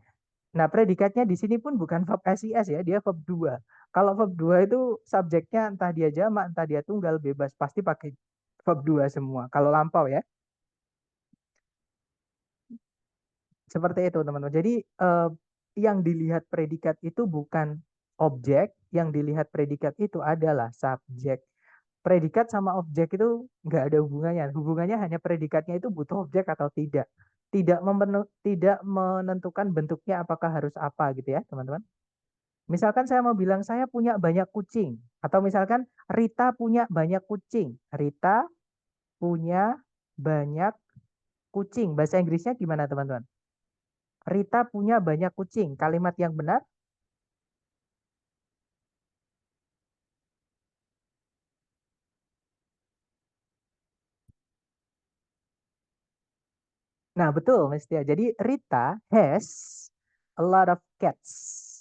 [SPEAKER 1] Nah, predikatnya di sini pun bukan verb SIS ya, dia verb 2. Kalau verb 2 itu subjeknya entah dia jamak, entah dia tunggal, bebas. Pasti pakai verb 2 semua. Kalau lampau ya. Seperti itu, teman-teman. Jadi, yang dilihat predikat itu bukan objek, yang dilihat predikat itu adalah subjek. Predikat sama objek itu nggak ada hubungannya. Hubungannya hanya predikatnya itu butuh objek atau tidak. Tidak menentukan bentuknya apakah harus apa gitu ya, teman-teman. Misalkan saya mau bilang saya punya banyak kucing. Atau misalkan Rita punya banyak kucing. Rita punya banyak kucing. Bahasa Inggrisnya gimana, teman-teman? Rita punya banyak kucing. Kalimat yang benar. Nah, betul, Mas Tia. Jadi Rita has a lot of cats.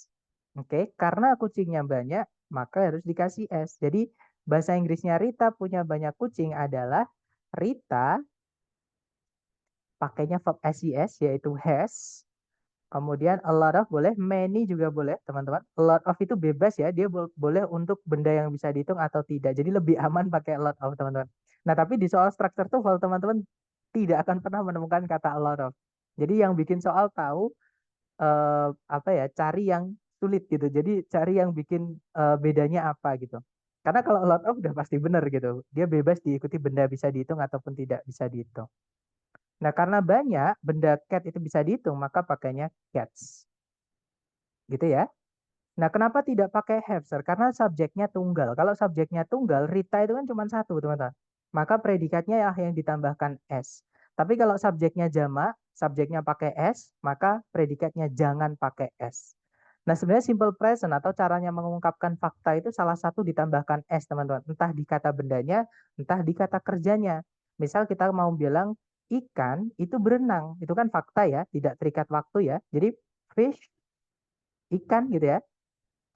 [SPEAKER 1] Oke, karena kucingnya banyak, maka harus dikasih S. Jadi bahasa Inggrisnya Rita punya banyak kucing adalah Rita pakainya verb SES yaitu has. Kemudian a lot of boleh, many juga boleh, teman-teman. A lot of itu bebas ya, dia boleh untuk benda yang bisa dihitung atau tidak. Jadi lebih aman pakai a lot of, teman-teman. Nah, tapi di soal structure tuh kalau teman-teman tidak akan pernah menemukan kata a lot of. Jadi yang bikin soal tahu apa ya, cari yang sulit gitu. Jadi cari yang bikin bedanya apa gitu. Karena kalau a lot of udah pasti benar gitu. Dia bebas diikuti benda bisa dihitung ataupun tidak bisa dihitung. Nah, karena banyak benda cat itu bisa dihitung, maka pakainya cats. Gitu ya. Nah, kenapa tidak pakai have, sir? Karena subjeknya tunggal. Kalau subjeknya tunggal, Rita itu kan cuma satu, teman-teman. Maka predikatnya yang ditambahkan S. Tapi kalau subjeknya jamak, subjeknya pakai S, maka predikatnya jangan pakai S. Nah, sebenarnya simple present atau caranya mengungkapkan fakta itu salah satu ditambahkan S, teman-teman. Entah di kata bendanya, entah di kata kerjanya. Misal kita mau bilang ikan itu berenang, itu kan fakta ya, tidak terikat waktu ya. Jadi fish, ikan gitu ya,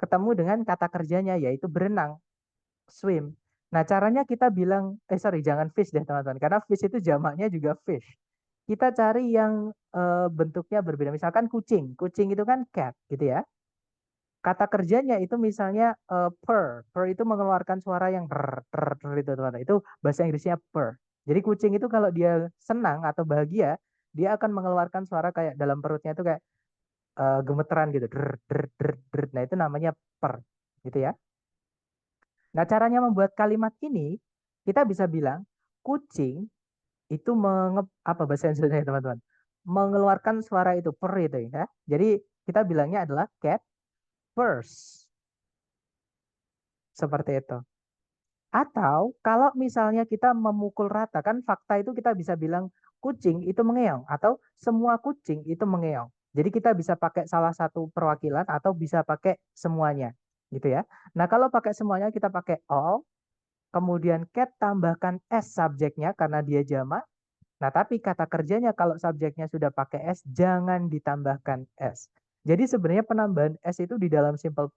[SPEAKER 1] ketemu dengan kata kerjanya yaitu berenang, swim. Nah, caranya kita bilang, sorry, jangan fish deh teman-teman, karena fish itu jamaknya juga fish. Kita cari yang bentuknya berbeda. Misalkan kucing, kucing itu kan cat gitu ya. Kata kerjanya itu misalnya purr, purr itu mengeluarkan suara yang itu teman-teman. Itu bahasa Inggrisnya purr. Jadi kucing itu kalau dia senang atau bahagia, dia akan mengeluarkan suara kayak dalam perutnya itu kayak gemeteran gitu. Nah, itu namanya purr gitu ya. Nah, caranya membuat kalimat ini, kita bisa bilang, kucing itu apa bahasa Indonesia teman-teman? Mengeluarkan suara itu, purr itu ya. Jadi kita bilangnya adalah cat purrs. Seperti itu. Atau kalau misalnya kita memukul rata, kan fakta itu kita bisa bilang kucing itu mengeong atau semua kucing itu mengeong. Jadi kita bisa pakai salah satu perwakilan atau bisa pakai semuanya, gitu ya. Nah, kalau pakai semuanya kita pakai all, kemudian cat tambahkan s subjeknya karena dia jamak. Nah, tapi kata kerjanya kalau subjeknya sudah pakai s jangan ditambahkan s. Jadi sebenarnya penambahan s itu di dalam simple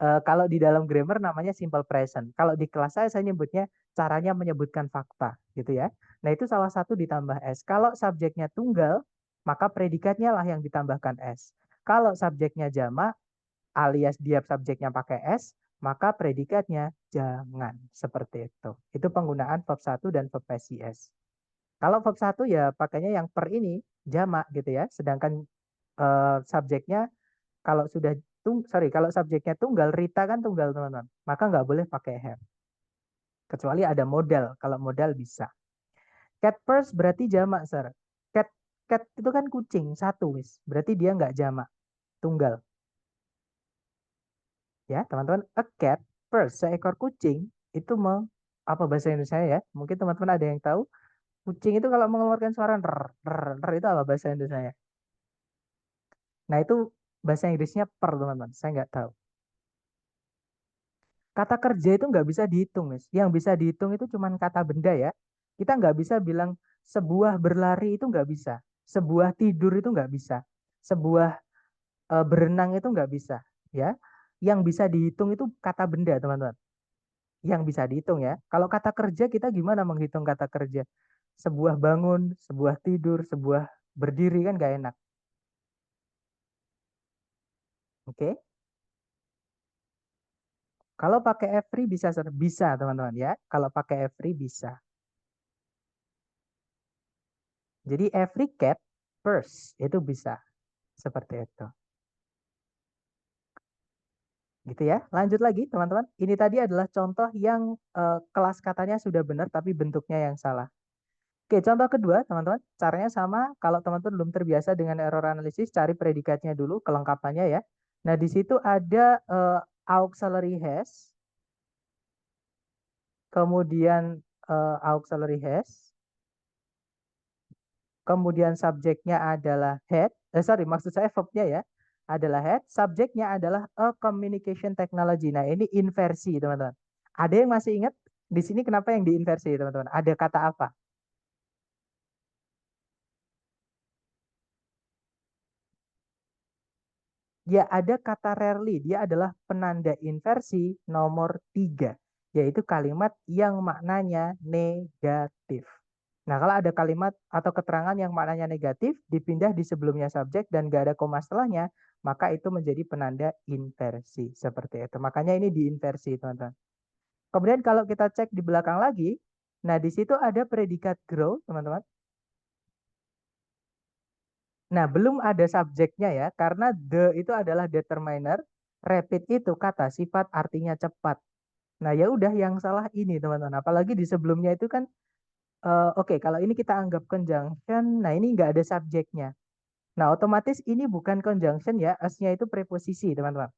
[SPEAKER 1] kalau di dalam grammar namanya simple present. Kalau di kelas saya nyebutnya caranya menyebutkan fakta, gitu ya. Nah, itu salah satu ditambah s. Kalau subjeknya tunggal, maka predikatnya lah yang ditambahkan s. Kalau subjeknya jamak, alias dia subjeknya pakai s, maka predikatnya jangan. Seperti itu. Itu penggunaan verb 1 dan verb PCS. Kalau verb 1 ya pakainya yang per ini, jamak gitu ya. Sedangkan subjeknya kalau sudah kalau subjeknya tunggal, Rita kan tunggal teman-teman, maka nggak boleh pakai have. Kecuali ada modal, kalau modal bisa. Cat purse berarti jamak, sir. Cat cat itu kan kucing, satu, wis. Berarti dia nggak jamak, tunggal. Ya, teman-teman, a cat purse, seekor kucing, itu apa bahasa Indonesia ya? Mungkin teman-teman ada yang tahu. Kucing itu kalau mengeluarkan suara itu apa bahasa Indonesia? Nah, itu bahasa Inggrisnya per, teman-teman. Saya nggak tahu. Kata kerja itu nggak bisa dihitung, Miss. Yang bisa dihitung itu cuma kata benda ya. Kita nggak bisa bilang sebuah berlari itu nggak bisa. Sebuah tidur itu nggak bisa. Sebuah berenang itu nggak bisa. Ya, yang bisa dihitung itu kata benda, teman-teman. Yang bisa dihitung ya. Kalau kata kerja kita gimana menghitung kata kerja? Sebuah bangun, sebuah tidur, sebuah berdiri kan nggak enak. Oke? Kalau pakai every bisa, bisa teman-teman ya. Kalau pakai every bisa. Jadi every cat purse itu bisa seperti itu. Gitu ya. Lanjut lagi teman-teman. Ini tadi adalah contoh yang kelas katanya sudah benar tapi bentuknya yang salah. Oke, contoh kedua teman-teman. Caranya sama. Kalau teman-teman belum terbiasa dengan error analisis, cari predikatnya dulu, kelengkapannya ya. Nah, di situ ada auxiliary has, kemudian auxiliary has, kemudian subjeknya adalah head, sorry, maksud saya verbnya ya, adalah head, subjeknya adalah a communication technology. Nah, ini inversi, teman-teman. Ada yang masih ingat di sini kenapa yang diinversi, teman-teman? Ada kata apa? Ya, ada kata rarely. Dia adalah penanda inversi nomor 3, yaitu kalimat yang maknanya negatif. Nah, kalau ada kalimat atau keterangan yang maknanya negatif, dipindah di sebelumnya subjek dan gak ada koma setelahnya, maka itu menjadi penanda inversi. Seperti itu. Makanya ini diinversi, teman-teman. Kemudian kalau kita cek di belakang lagi, nah di situ ada predikat grow, teman-teman. Nah, belum ada subjeknya ya, karena the itu adalah determiner, rapid itu kata sifat artinya cepat. Nah, ya udah yang salah ini, teman-teman. Apalagi di sebelumnya itu kan oke, kalau ini kita anggap conjunction, nah ini nggak ada subjeknya. Nah, otomatis ini bukan conjunction ya, S-nya itu preposisi, teman-teman.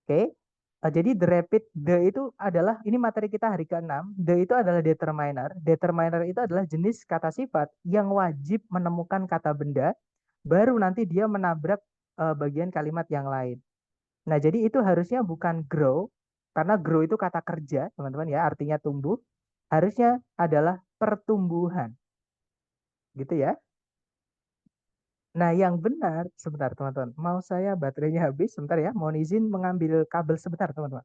[SPEAKER 1] Oke. Jadi the rapid, the itu adalah, ini materi kita hari ke-6, the itu adalah determiner. Determiner itu adalah jenis kata sifat yang wajib menemukan kata benda, baru nanti dia menabrak bagian kalimat yang lain. Nah, jadi itu harusnya bukan grow, karena grow itu kata kerja, teman-teman ya, artinya tumbuh. Harusnya adalah pertumbuhan. Gitu ya. Nah, yang benar, sebentar teman-teman, mau saya baterainya habis, sebentar ya, mohon izin mengambil kabel sebentar teman-teman.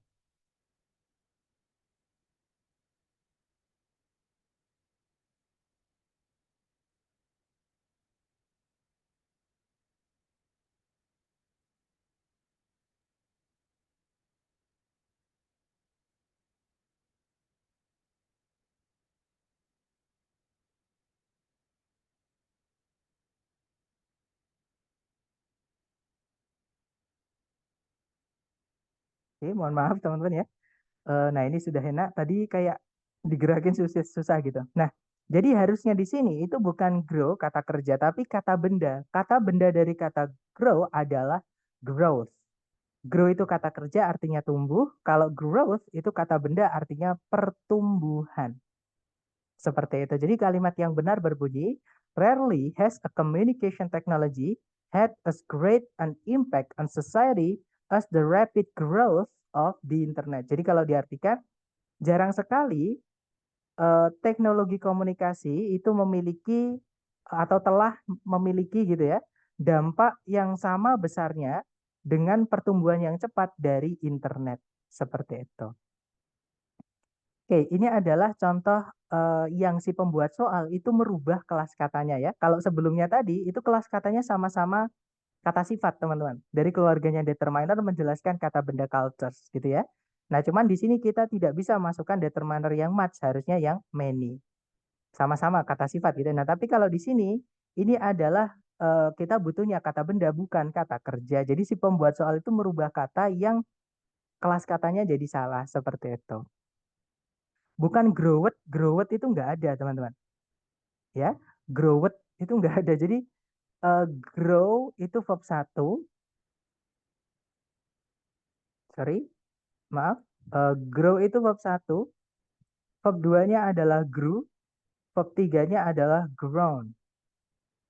[SPEAKER 1] Oke, mohon maaf teman-teman ya. Nah, ini sudah enak, tadi kayak digerakin susah-susah gitu. Nah, jadi harusnya di sini itu bukan grow kata kerja, tapi kata benda. Kata benda dari kata grow adalah growth. Grow itu kata kerja artinya tumbuh. Kalau growth itu kata benda artinya pertumbuhan. Seperti itu. Jadi kalimat yang benar berbunyi, rarely has a communication technology had as great an impact on society as the rapid growth of the internet. Jadi kalau diartikan, jarang sekali teknologi komunikasi itu memiliki atau telah memiliki gitu ya, dampak yang sama besarnya dengan pertumbuhan yang cepat dari internet. Seperti itu. Oke, ini adalah contoh yang si pembuat soal itu merubah kelas katanya ya. Kalau sebelumnya tadi itu kelas katanya sama-sama kata sifat teman-teman. Dari keluarganya determiner menjelaskan kata benda cultures gitu ya. Nah, cuman di sini kita tidak bisa masukkan determiner yang much, harusnya yang many. Sama-sama kata sifat gitu. Nah, tapi kalau di sini ini adalah kita butuhnya kata benda bukan kata kerja. Jadi si pembuat soal itu merubah kata yang kelas katanya jadi salah seperti itu. Bukan growth, growth itu nggak ada teman-teman. Ya, growth itu nggak ada. Jadi grow itu verb 1, sorry, maaf. Grow itu verb 1, verb 2-nya adalah grew, verb 3-nya adalah grown.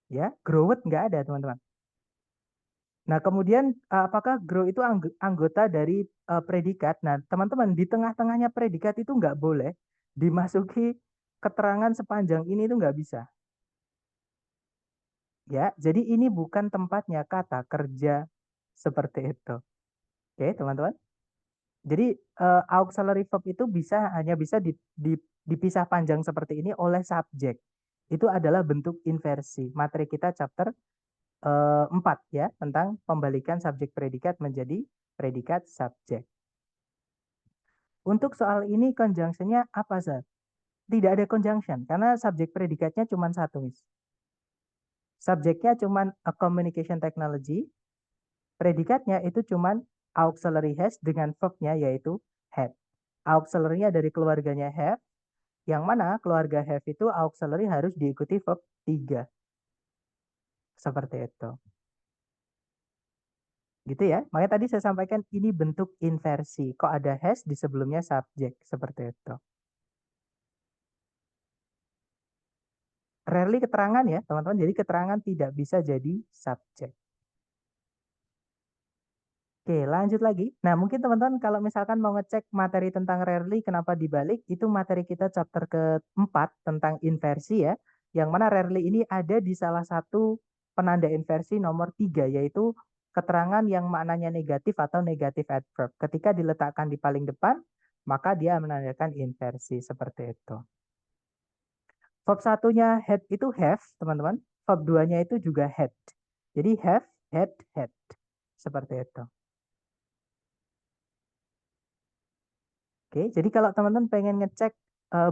[SPEAKER 1] Ya, growth nggak ada teman-teman. Nah, kemudian apakah grow itu anggota dari predikat? Nah, teman-teman, di tengah-tengahnya predikat itu nggak boleh dimasuki keterangan sepanjang ini itu nggak bisa. Ya, jadi ini bukan tempatnya kata kerja seperti itu. Oke, teman-teman. Jadi auxiliary verb itu hanya bisa dipisah panjang seperti ini oleh subjek. Itu adalah bentuk inversi. Materi kita chapter 4 ya, tentang pembalikan subjek predikat menjadi predikat subjek. Untuk soal ini conjunction-nya apa, Zat? Tidak ada conjunction karena subjek predikatnya cuma satu, Miss. Subjeknya cuma a communication technology, predikatnya itu cuma auxiliary has dengan verb-nya yaitu had. Auxiliary-nya dari keluarganya have, yang mana keluarga have itu auxiliary harus diikuti verb 3. Seperti itu. Gitu ya. Makanya tadi saya sampaikan ini bentuk inversi. Kok ada has di sebelumnya subjek. Seperti itu. Rarely keterangan ya teman-teman. Jadi keterangan tidak bisa jadi subjek. Oke, lanjut lagi. Nah, mungkin teman-teman kalau misalkan mau ngecek materi tentang rarely, kenapa dibalik, itu materi kita chapter keempat tentang inversi ya. Yang mana rarely ini ada di salah satu penanda inversi nomor 3, yaitu keterangan yang maknanya negatif atau negatif adverb. Ketika diletakkan di paling depan, maka dia menandakan inversi seperti itu. Verb satunya had itu have, teman-teman. Verb 2-nya itu juga had. Jadi have, had. Seperti itu. Oke, jadi kalau teman-teman pengen ngecek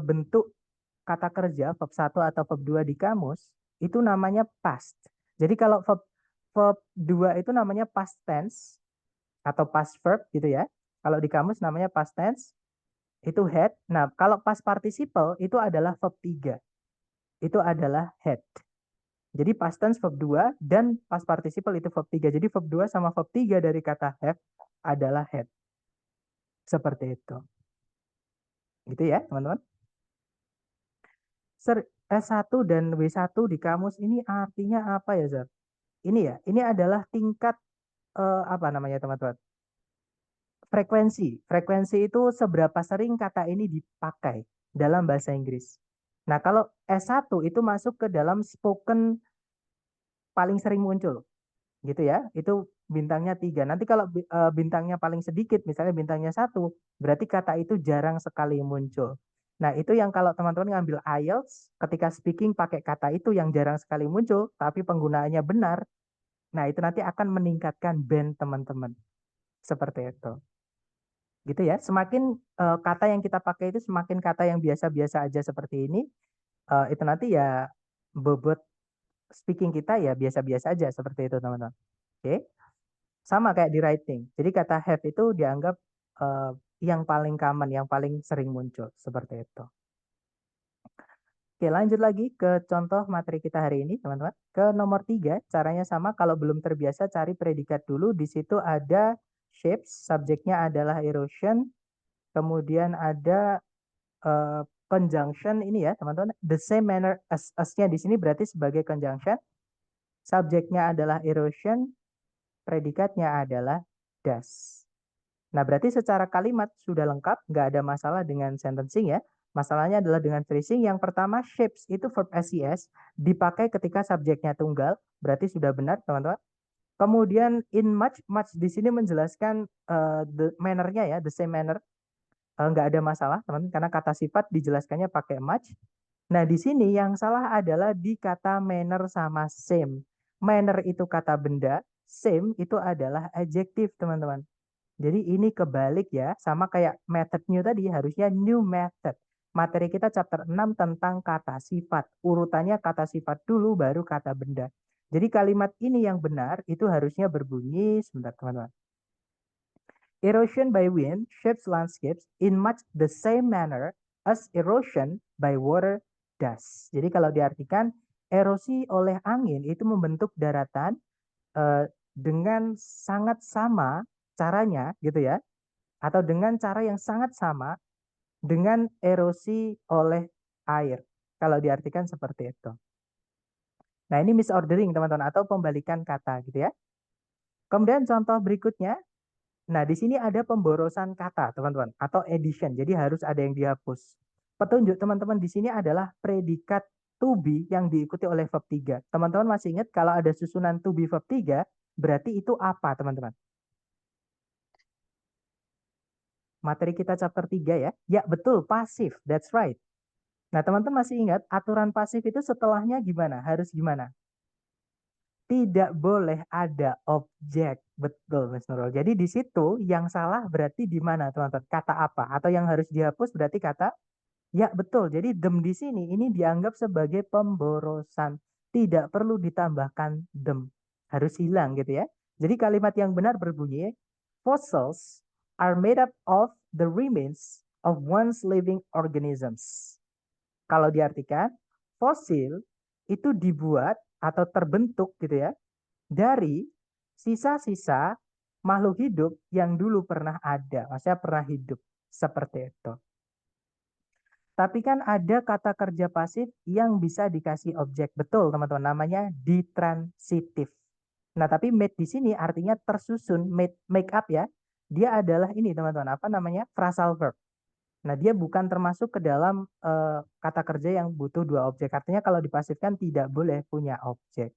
[SPEAKER 1] bentuk kata kerja verb 1 atau verb 2 di kamus, itu namanya past. Jadi kalau verb 2 itu namanya past tense atau past verb gitu ya. Kalau di kamus namanya past tense, itu had. Nah, kalau past participle itu adalah verb 3. Itu adalah had. Jadi past tense verb 2 dan past participle itu verb 3. Jadi verb 2 sama verb 3 dari kata have adalah had. Seperti itu. Gitu ya, teman-teman. S1 dan W1 di kamus ini artinya apa ya, Zar? Ini ya, ini adalah tingkat apa namanya, teman-teman? Frekuensi. Frekuensi itu seberapa sering kata ini dipakai dalam bahasa Inggris. Nah, kalau S1 itu masuk ke dalam spoken paling sering muncul, gitu ya. Itu bintangnya 3. Nanti kalau bintangnya paling sedikit, misalnya bintangnya 1, berarti kata itu jarang sekali muncul. Nah, itu yang kalau teman-teman ngambil IELTS, ketika speaking pakai kata itu yang jarang sekali muncul, tapi penggunaannya benar, nah itu nanti akan meningkatkan band teman-teman. Seperti itu. Gitu ya. Semakin kata yang kita pakai itu semakin kata yang biasa-biasa aja seperti ini, itu nanti ya bobot speaking kita ya biasa-biasa aja seperti itu, teman-teman. Oke. Sama kayak di writing. Jadi kata have itu dianggap yang paling common, yang paling sering muncul. Seperti itu. Oke, lanjut lagi ke contoh materi kita hari ini, teman-teman. Ke nomor 3, caranya sama. Kalau belum terbiasa, cari predikat dulu. Di situ ada shapes, subjeknya adalah erosion, kemudian ada conjunction ini ya teman-teman, the same manner as-nya di sini berarti sebagai conjunction, subjeknya adalah erosion, predikatnya adalah does. Nah, berarti secara kalimat sudah lengkap, nggak ada masalah dengan sentencing ya. Masalahnya adalah dengan phrasing. Yang pertama, shapes itu verb SES dipakai ketika subjeknya tunggal, berarti sudah benar teman-teman. Kemudian in much, much di sini menjelaskan the manner-nya ya, the same manner. Nggak ada masalah teman-teman, karena kata sifat dijelaskannya pakai much. Nah, di sini yang salah adalah di kata manner sama same. Manner itu kata benda, same itu adalah adjektif teman-teman. Jadi ini kebalik ya, sama kayak method new tadi, harusnya new method. Materi kita chapter 6 tentang kata sifat. Urutannya kata sifat dulu, baru kata benda. Jadi kalimat ini yang benar, itu harusnya berbunyi, sebentar teman-teman. Erosion by wind shapes landscapes in much the same manner as erosion by water does. Jadi kalau diartikan, erosi oleh angin itu membentuk daratan dengan sangat sama caranya gitu ya, atau dengan cara yang sangat sama dengan erosi oleh air. Kalau diartikan seperti itu. Nah, ini misordering teman-teman atau pembalikan kata gitu ya. Kemudian contoh berikutnya. Nah, di sini ada pemborosan kata teman-teman atau addition. Jadi harus ada yang dihapus. Petunjuk teman-teman di sini adalah predikat to be yang diikuti oleh verb 3. Teman-teman masih ingat kalau ada susunan to be verb 3, berarti itu apa teman-teman? Materi kita chapter 3 ya. Ya, betul, pasif. That's right. Nah, teman-teman masih ingat aturan pasif itu setelahnya gimana? Harus gimana? Tidak boleh ada objek. Betul, Mas Nurul. Jadi di situ yang salah berarti di mana, teman-teman? Kata apa? Atau yang harus dihapus berarti kata ya, betul. Jadi them di sini ini dianggap sebagai pemborosan. Tidak perlu ditambahkan them. Harus hilang gitu ya. Jadi kalimat yang benar berbunyi, fossils are made up of the remains of once living organisms. Kalau diartikan, fosil itu dibuat atau terbentuk gitu ya dari sisa-sisa makhluk hidup yang dulu pernah ada, maksudnya pernah hidup seperti itu. Tapi kan ada kata kerja pasif yang bisa dikasih objek. Betul, teman-teman. Namanya ditransitif. Nah, tapi made di sini artinya tersusun, make up ya. Dia adalah ini, teman-teman. Apa namanya? Phrasal verb. Nah, dia bukan termasuk ke dalam kata kerja yang butuh dua objek. Artinya kalau dipasifkan tidak boleh punya objek.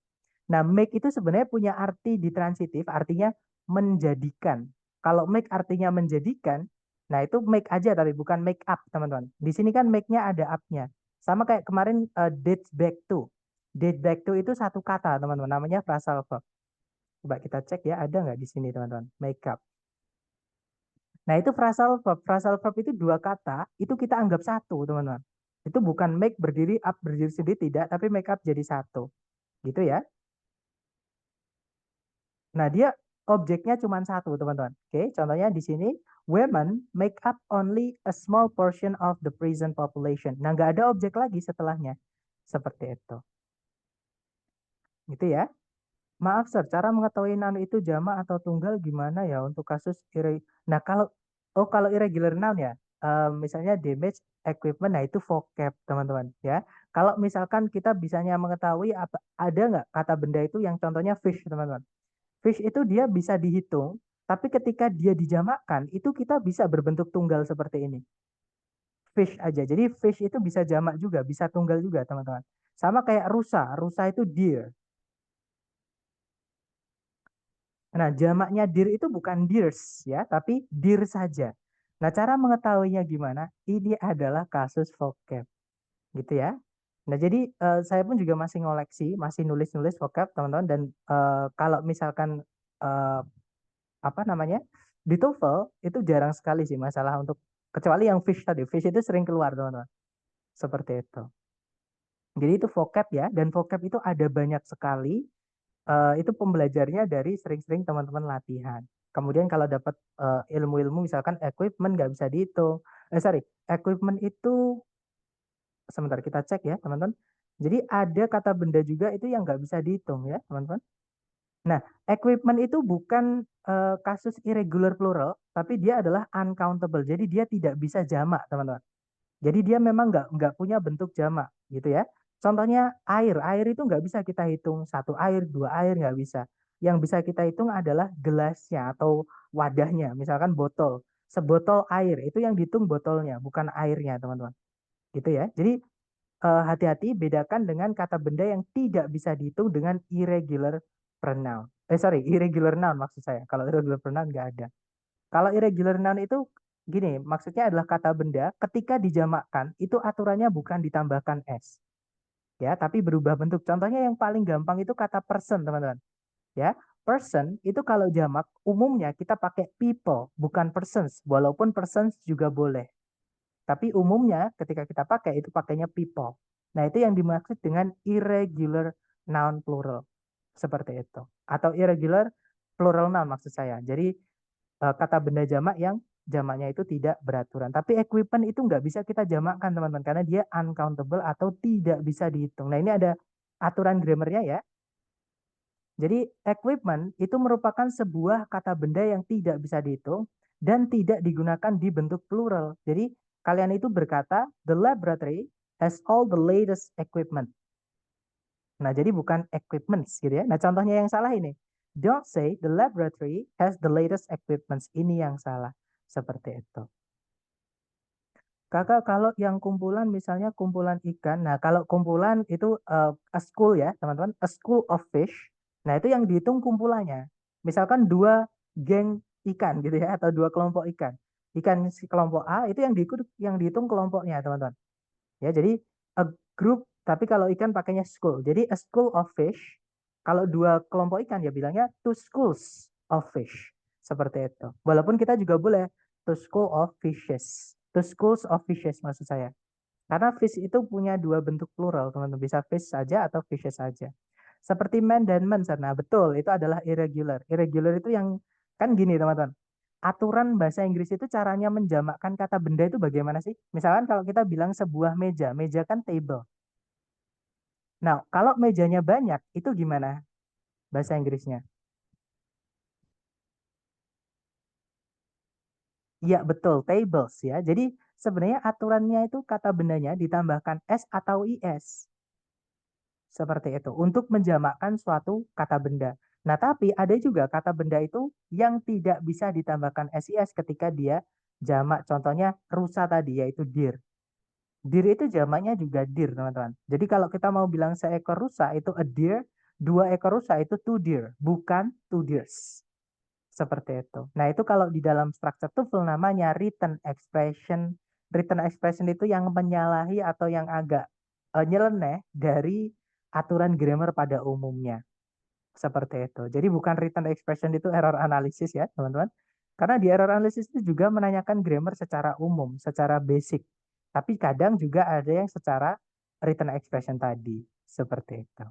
[SPEAKER 1] Nah, make itu sebenarnya punya arti ditransitif, artinya menjadikan. Kalau make artinya menjadikan, nah itu make aja tapi bukan make up, teman-teman. Di sini kan make-nya ada up-nya. Sama kayak kemarin date back to. Date back to itu satu kata, teman-teman. Namanya phrasal verb. Coba kita cek ya, ada nggak di sini, teman-teman? Make up. Nah, itu phrasal verb. Phrasal verb itu dua kata, itu kita anggap satu, teman-teman. Itu bukan make berdiri, up berdiri sendiri, tidak, tapi make up jadi satu. Gitu ya. Nah, dia objeknya cuma satu, teman-teman. Oke, contohnya di sini, women make up only a small portion of the prison population. Nah, nggak ada objek lagi setelahnya. Seperti itu. Gitu ya. Maaf, Sir, cara mengetahui noun itu jamak atau tunggal gimana ya untuk kasus Nah, kalau irregular noun ya, misalnya damage equipment, nah itu vocab, teman-teman ya. Kalau misalkan kita bisanya mengetahui apa ada nggak kata benda itu yang contohnya fish, teman-teman. Fish itu dia bisa dihitung, tapi ketika dia dijamakkan, itu kita bisa berbentuk tunggal seperti ini. Fish aja. Jadi fish itu bisa jamak juga, bisa tunggal juga, teman-teman. Sama kayak rusa. Rusa itu deer. Nah, jamaknya deer itu bukan deers ya, tapi deer saja. Nah, cara mengetahuinya gimana? Ini adalah kasus vocab, gitu ya. Nah, jadi saya pun juga masih ngoleksi, masih nulis-nulis vocab, teman-teman. Dan kalau misalkan eh, apa namanya di TOEFL itu jarang sekali sih masalah untuk kecuali yang fish tadi. Fish itu sering keluar teman-teman. Seperti itu. Jadi itu vocab ya, dan vocab itu ada banyak sekali. Itu pembelajarnya dari sering-sering teman-teman latihan. Kemudian kalau dapat ilmu-ilmu misalkan equipment nggak bisa dihitung. Sorry, equipment itu sebentar kita cek ya teman-teman. Jadi ada kata benda juga itu yang nggak bisa dihitung ya teman-teman. Nah, equipment itu bukan kasus irregular plural, tapi dia adalah uncountable. Jadi dia tidak bisa jamak, teman-teman. Jadi dia memang nggak punya bentuk jamak, gitu ya. Contohnya air itu nggak bisa kita hitung satu air, dua air nggak bisa. Yang bisa kita hitung adalah gelasnya atau wadahnya, misalkan botol. Sebotol air itu yang dihitung botolnya, bukan airnya, teman-teman. Gitu ya. Jadi hati-hati bedakan dengan kata benda yang tidak bisa dihitung dengan irregular pronoun. Sorry, irregular noun maksud saya. Kalau irregular pronoun nggak ada. Kalau irregular noun itu gini, maksudnya adalah kata benda ketika dijamakkan itu aturannya bukan ditambahkan s, ya, tapi berubah bentuk. Contohnya yang paling gampang itu kata person, teman-teman. Ya, person itu kalau jamak umumnya kita pakai people, bukan persons. Walaupun persons juga boleh. Tapi umumnya ketika kita pakai itu pakainya people. Nah, itu yang dimaksud dengan irregular noun plural. Seperti itu. Atau irregular plural noun maksud saya. Jadi kata benda jamak yang jamaknya itu tidak beraturan. Tapi equipment itu nggak bisa kita jamakkan, teman-teman, karena dia uncountable atau tidak bisa dihitung. Nah, ini ada aturan grammarnya ya. Jadi equipment itu merupakan sebuah kata benda yang tidak bisa dihitung dan tidak digunakan di bentuk plural. Jadi kalian itu berkata, the laboratory has all the latest equipment. Nah, jadi bukan equipments gitu ya. Nah, contohnya yang salah ini. Don't say the laboratory has the latest equipments. Ini yang salah. Seperti itu. Kakak, kalau yang kumpulan misalnya kumpulan ikan. Nah, kalau kumpulan itu a school ya, teman-teman. A school of fish. Nah, itu yang dihitung kumpulannya. Misalkan dua geng ikan gitu ya, atau dua kelompok ikan. Ikan si kelompok A itu yang dihitung kelompoknya, teman-teman. Ya, jadi a group, tapi kalau ikan pakainya school. Jadi a school of fish. Kalau dua kelompok ikan ya bilangnya two schools of fish. Seperti itu. Walaupun kita juga boleh two school of fishes. Two schools of fishes maksud saya. Karena fish itu punya dua bentuk plural, teman-teman. Bisa fish saja atau fishes saja. Seperti man dan menser. Nah, betul, itu adalah irregular. Irregular itu yang, kan gini, teman-teman. Aturan bahasa Inggris itu caranya menjamakkan kata benda itu bagaimana sih? Misalkan kalau kita bilang sebuah meja, meja kan table. Nah, kalau mejanya banyak, itu gimana bahasa Inggrisnya? Iya, betul, tables ya. Jadi sebenarnya aturannya itu kata bendanya ditambahkan s atau is. Seperti itu, untuk menjamakkan suatu kata benda. Nah, tapi ada juga kata benda itu yang tidak bisa ditambahkan SIS ketika dia jamak. Contohnya rusa tadi, yaitu deer. Deer itu jamaknya juga deer, teman-teman. Jadi kalau kita mau bilang seekor rusa itu a deer, dua ekor rusa itu two deer, bukan two deers. Seperti itu. Nah, itu kalau di dalam structure TOEFL namanya written expression. Written expression itu yang menyalahi atau yang agak nyeleneh dari aturan grammar pada umumnya. Seperti itu. Jadi bukan written expression itu error analysis ya, teman-teman. Karena di error analysis itu juga menanyakan grammar secara umum, secara basic. Tapi kadang juga ada yang secara written expression tadi. Seperti itu.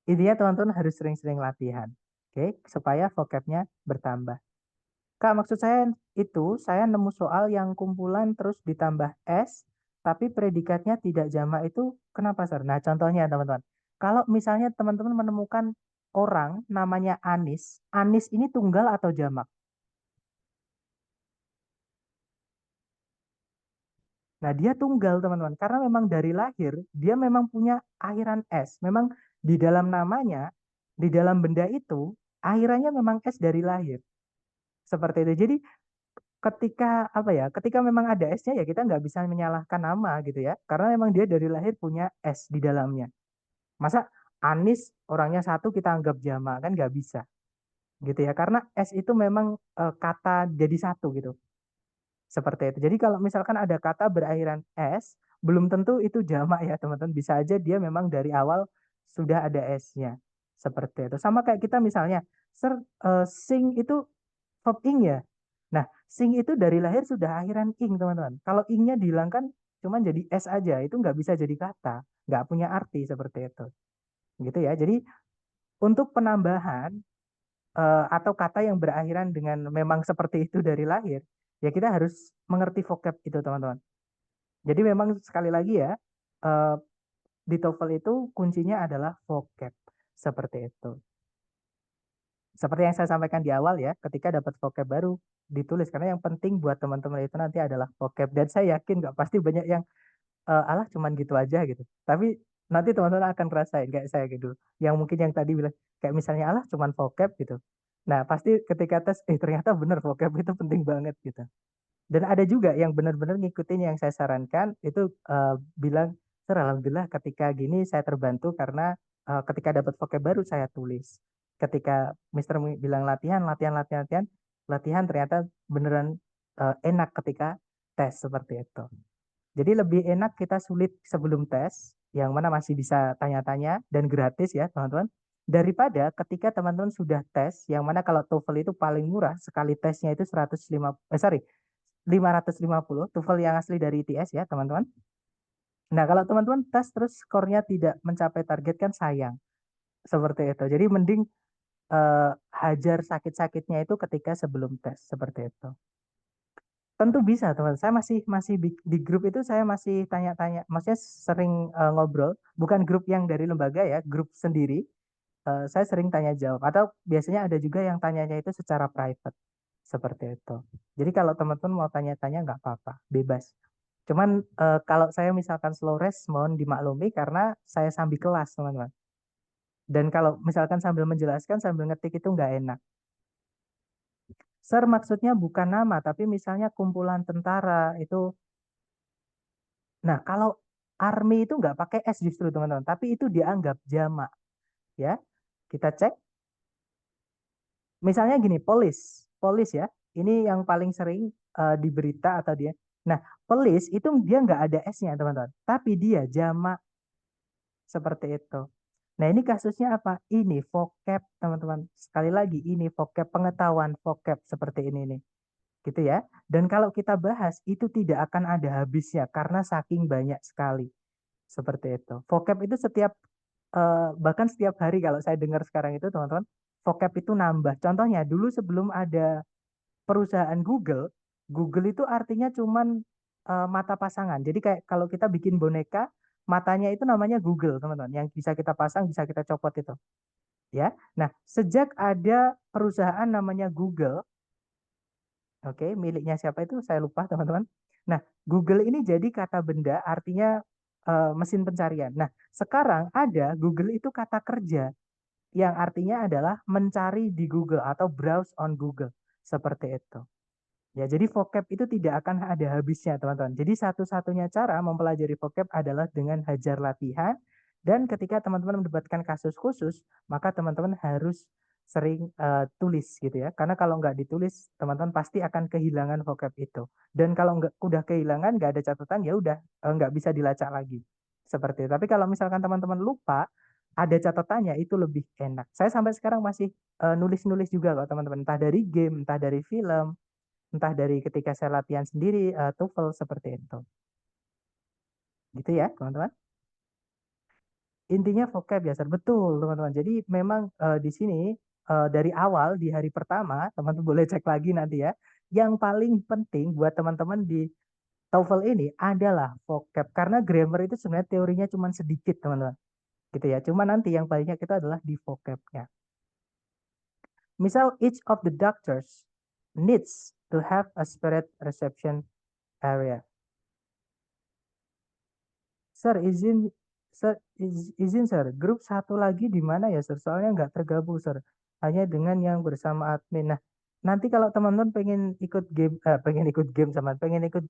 [SPEAKER 1] Intinya teman-teman harus sering-sering latihan. Oke, supaya vocabnya bertambah. Kak, maksud saya itu, saya nemu soal yang kumpulan terus ditambah S, tapi predikatnya tidak jamak itu kenapa, Sir? Nah, contohnya teman-teman. Kalau misalnya teman-teman menemukan orang namanya Anis, Anis ini tunggal atau jamak? Nah, dia tunggal, teman-teman. Karena memang dari lahir, dia memang punya akhiran S. Memang di dalam namanya, di dalam benda itu, akhirannya memang S dari lahir. Seperti itu. Jadi ketika apa ya, ketika memang ada S-nya ya kita nggak bisa menyalahkan nama gitu ya, karena memang dia dari lahir punya S di dalamnya. Masa Anis orangnya satu kita anggap jama, kan nggak bisa gitu ya, karena S itu memang kata jadi satu gitu. Seperti itu. Jadi kalau misalkan ada kata berakhiran S, belum tentu itu jamak ya teman-teman, bisa aja dia memang dari awal sudah ada S-nya. Seperti itu. Sama kayak kita misalnya, Sir, sing itu verb ing ya. Nah, sing itu dari lahir sudah akhiran ing, teman-teman. Kalau ingnya dihilangkan, cuman jadi s aja, itu nggak bisa jadi kata, nggak punya arti seperti itu. Gitu ya. Jadi untuk penambahan atau kata yang berakhiran dengan memang seperti itu dari lahir, ya kita harus mengerti vocab itu, teman-teman. Jadi memang sekali lagi ya, eh, di TOEFL itu kuncinya adalah vocab. Seperti itu. Seperti yang saya sampaikan di awal ya, ketika dapat vocab baru ditulis karena yang penting buat teman-teman itu nanti adalah vocab dan saya yakin nggak pasti banyak yang alah cuman gitu aja gitu. Tapi nanti teman-teman akan ngerasain kayak saya gitu. Yang mungkin yang tadi bilang kayak misalnya alah cuman vocab gitu. Nah, pasti ketika tes ternyata bener vocab itu penting banget gitu. Dan ada juga yang benar-benar ngikutin yang saya sarankan itu bilang, "Sir, alhamdulillah ketika gini saya terbantu karena ketika dapat vocab baru saya tulis." Ketika Mister bilang latihan, latihan, latihan, latihan, latihan ternyata beneran enak ketika tes seperti itu. Jadi lebih enak kita sulit sebelum tes, yang mana masih bisa tanya-tanya dan gratis ya teman-teman, daripada ketika teman-teman sudah tes, yang mana kalau TOEFL itu paling murah, sekali tesnya itu 550, TOEFL yang asli dari ITS ya teman-teman. Nah kalau teman-teman tes terus skornya tidak mencapai target kan sayang, seperti itu. Jadi mending hajar sakit-sakitnya itu ketika sebelum tes, seperti itu. Tentu bisa teman. Saya masih masih di grup itu saya masih tanya-tanya, maksudnya sering ngobrol, bukan grup yang dari lembaga ya, grup sendiri. Saya sering tanya jawab atau biasanya ada juga yang tanyanya itu secara private seperti itu. Jadi kalau teman-teman mau tanya-tanya nggak apa-apa, bebas. Cuman kalau saya misalkan slow respon dimaklumi karena saya sambil kelas teman-teman. Dan kalau misalkan sambil menjelaskan sambil ngetik itu nggak enak. Sir, maksudnya bukan nama, tapi misalnya kumpulan tentara itu. Nah, kalau army itu nggak pakai S justru teman-teman, tapi itu dianggap jamak ya. Kita cek. Misalnya gini, polis ya. Ini yang paling sering di berita atau dia. Nah, polis itu dia nggak ada S-nya teman-teman, tapi dia jamak seperti itu. Nah, ini kasusnya apa? Ini vocab teman-teman. Sekali lagi, ini vocab pengetahuan vocab seperti ini nih. Gitu ya. Dan kalau kita bahas, itu tidak akan ada habisnya karena saking banyak sekali. Seperti itu. Vocab itu bahkan setiap hari kalau saya dengar sekarang itu teman-teman, vocab itu nambah. Contohnya dulu sebelum ada perusahaan Google, Google itu artinya cuman mata pasangan. Jadi kayak kalau kita bikin boneka, matanya itu namanya Google, teman-teman. Yang bisa kita pasang, bisa kita copot itu. Ya. Nah, sejak ada perusahaan namanya Google, oke, miliknya siapa itu saya lupa, teman-teman. Nah, Google ini jadi kata benda artinya mesin pencarian. Nah, sekarang ada Google itu kata kerja yang artinya adalah mencari di Google atau browse on Google. Seperti itu. Ya, jadi vocab itu tidak akan ada habisnya, teman-teman. Jadi satu-satunya cara mempelajari vocab adalah dengan hajar latihan dan ketika teman-teman mendapatkan kasus khusus, maka teman-teman harus sering tulis gitu ya. Karena kalau nggak ditulis, teman-teman pasti akan kehilangan vocab itu. Dan kalau nggak udah kehilangan, nggak ada catatan, ya udah nggak bisa dilacak lagi. Seperti itu. Tapi kalau misalkan teman-teman lupa, ada catatannya itu lebih enak. Saya sampai sekarang masih nulis-nulis juga kok teman-teman. Entah dari game, entah dari film, entah dari ketika saya latihan sendiri TOEFL seperti itu. Gitu ya, teman-teman. Intinya vocab ya, Sir. Betul, teman-teman. Jadi memang di sini dari awal di hari pertama, teman-teman boleh cek lagi nanti ya. Yang paling penting buat teman-teman di TOEFL ini adalah vocab karena grammar itu sebenarnya teorinya cuma sedikit, teman-teman. Gitu ya. Cuma nanti yang banyak itu adalah di vocabnya. Misal each of the doctors needs to have a separate reception area. Sir, izin Sir, grup satu lagi di mana ya Sir? Soalnya nggak tergabung Sir, hanya dengan yang bersama admin. Nah, nanti kalau teman-teman pengen ikut game sama, pengen ikut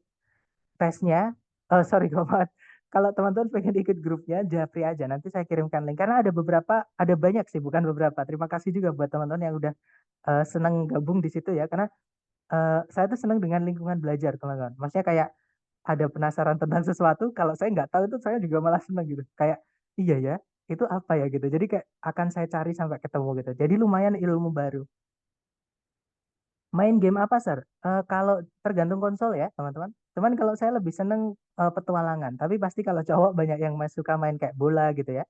[SPEAKER 1] tesnya, sorry Komat. Kalau teman-teman pengen ikut grupnya, japri aja. Nanti saya kirimkan link. Karena ada banyak sih, bukan beberapa. Terima kasih juga buat teman-teman yang udah senang gabung di situ ya. Karena saya tuh senang dengan lingkungan belajar teman-teman. Maksudnya kayak ada penasaran tentang sesuatu, kalau saya nggak tahu itu saya juga malah senang gitu. Kayak iya ya, itu apa ya gitu. Jadi kayak akan saya cari sampai ketemu gitu. Jadi lumayan ilmu baru. Main game apa, Sir? Kalau tergantung konsol ya, teman-teman. Cuman kalau saya lebih seneng petualangan. Tapi pasti kalau cowok banyak yang suka main kayak bola gitu ya.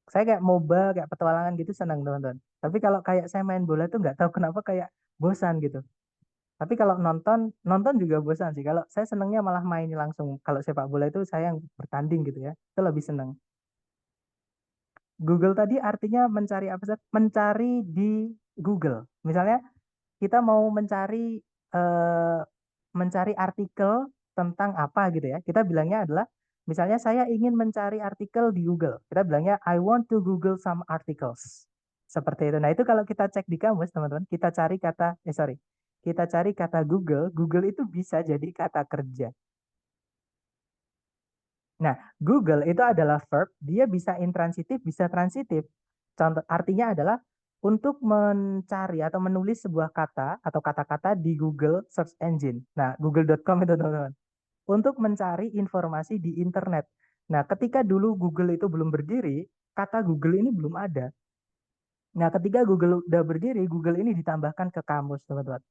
[SPEAKER 1] Saya kayak MOBA, kayak petualangan gitu senang, teman-teman. Tapi kalau kayak saya main bola tuh nggak tahu kenapa kayak bosan gitu. Tapi kalau nonton, nonton juga bosan sih. Kalau saya senangnya malah main langsung. Kalau sepak bola itu saya yang bertanding gitu ya. Itu lebih senang. Google tadi artinya mencari apa sih? Mencari di Google. Misalnya kita mau eh, mencari artikel tentang apa gitu ya. Kita bilangnya adalah misalnya saya ingin mencari artikel di Google. Kita bilangnya I want to Google some articles. Seperti itu. Nah, itu kalau kita cek di kamus, teman-teman, kita cari kata sorry. Kita cari kata Google, Google itu bisa jadi kata kerja. Nah, Google itu adalah verb, dia bisa intransitif, bisa transitif. Contoh artinya adalah untuk mencari atau menulis sebuah kata atau kata-kata di Google Search Engine. Nah, google.com itu teman-teman. Untuk mencari informasi di internet. Nah, ketika dulu Google itu belum berdiri, kata Google ini belum ada. Nah, ketika Google udah berdiri, Google ini ditambahkan ke kamus, teman-teman.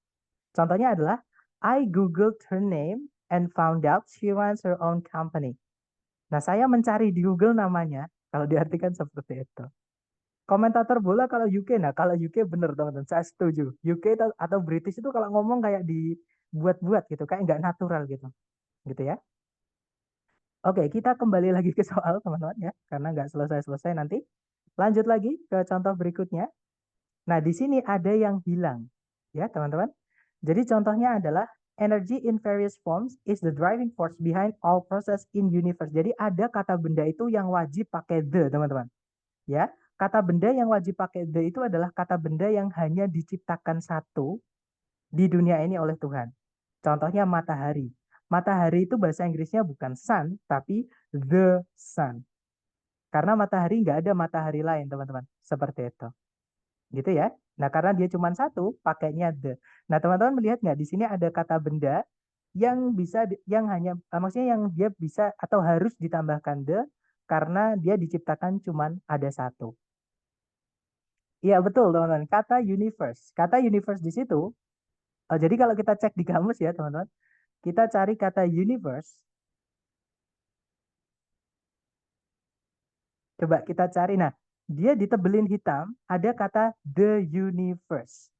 [SPEAKER 1] Contohnya adalah, I googled her name and found out she runs her own company. Nah, saya mencari di Google namanya, kalau diartikan seperti itu. Komentator bola kalau UK, nah kalau UK bener teman-teman, saya setuju. UK atau British itu kalau ngomong kayak dibuat-buat gitu, kayak nggak natural gitu, gitu ya. Oke, kita kembali lagi ke soal teman-teman ya, karena nggak selesai-selesai nanti. Lanjut lagi ke contoh berikutnya. Nah, di sini ada yang hilang, ya teman-teman. Jadi contohnya adalah energy in various forms is the driving force behind all process in universe. Jadi ada kata benda itu yang wajib pakai the, teman-teman. Ya, kata benda yang wajib pakai the itu adalah kata benda yang hanya diciptakan satu di dunia ini oleh Tuhan. Contohnya matahari. Matahari itu bahasa Inggrisnya bukan sun, tapi the sun. Karena matahari nggak ada matahari lain, teman-teman. Seperti itu. Gitu ya. Nah, karena dia cuma satu, pakainya the. Nah, teman-teman melihat nggak di sini ada kata benda yang bisa, yang hanya, maksudnya yang dia bisa atau harus ditambahkan the karena dia diciptakan cuma ada satu. Iya, betul, teman-teman. Kata universe. Kata universe di situ, jadi kalau kita cek di kamus ya, teman-teman, kita cari kata universe. Coba kita cari. Nah, dia ditebelin hitam, ada kata the universe.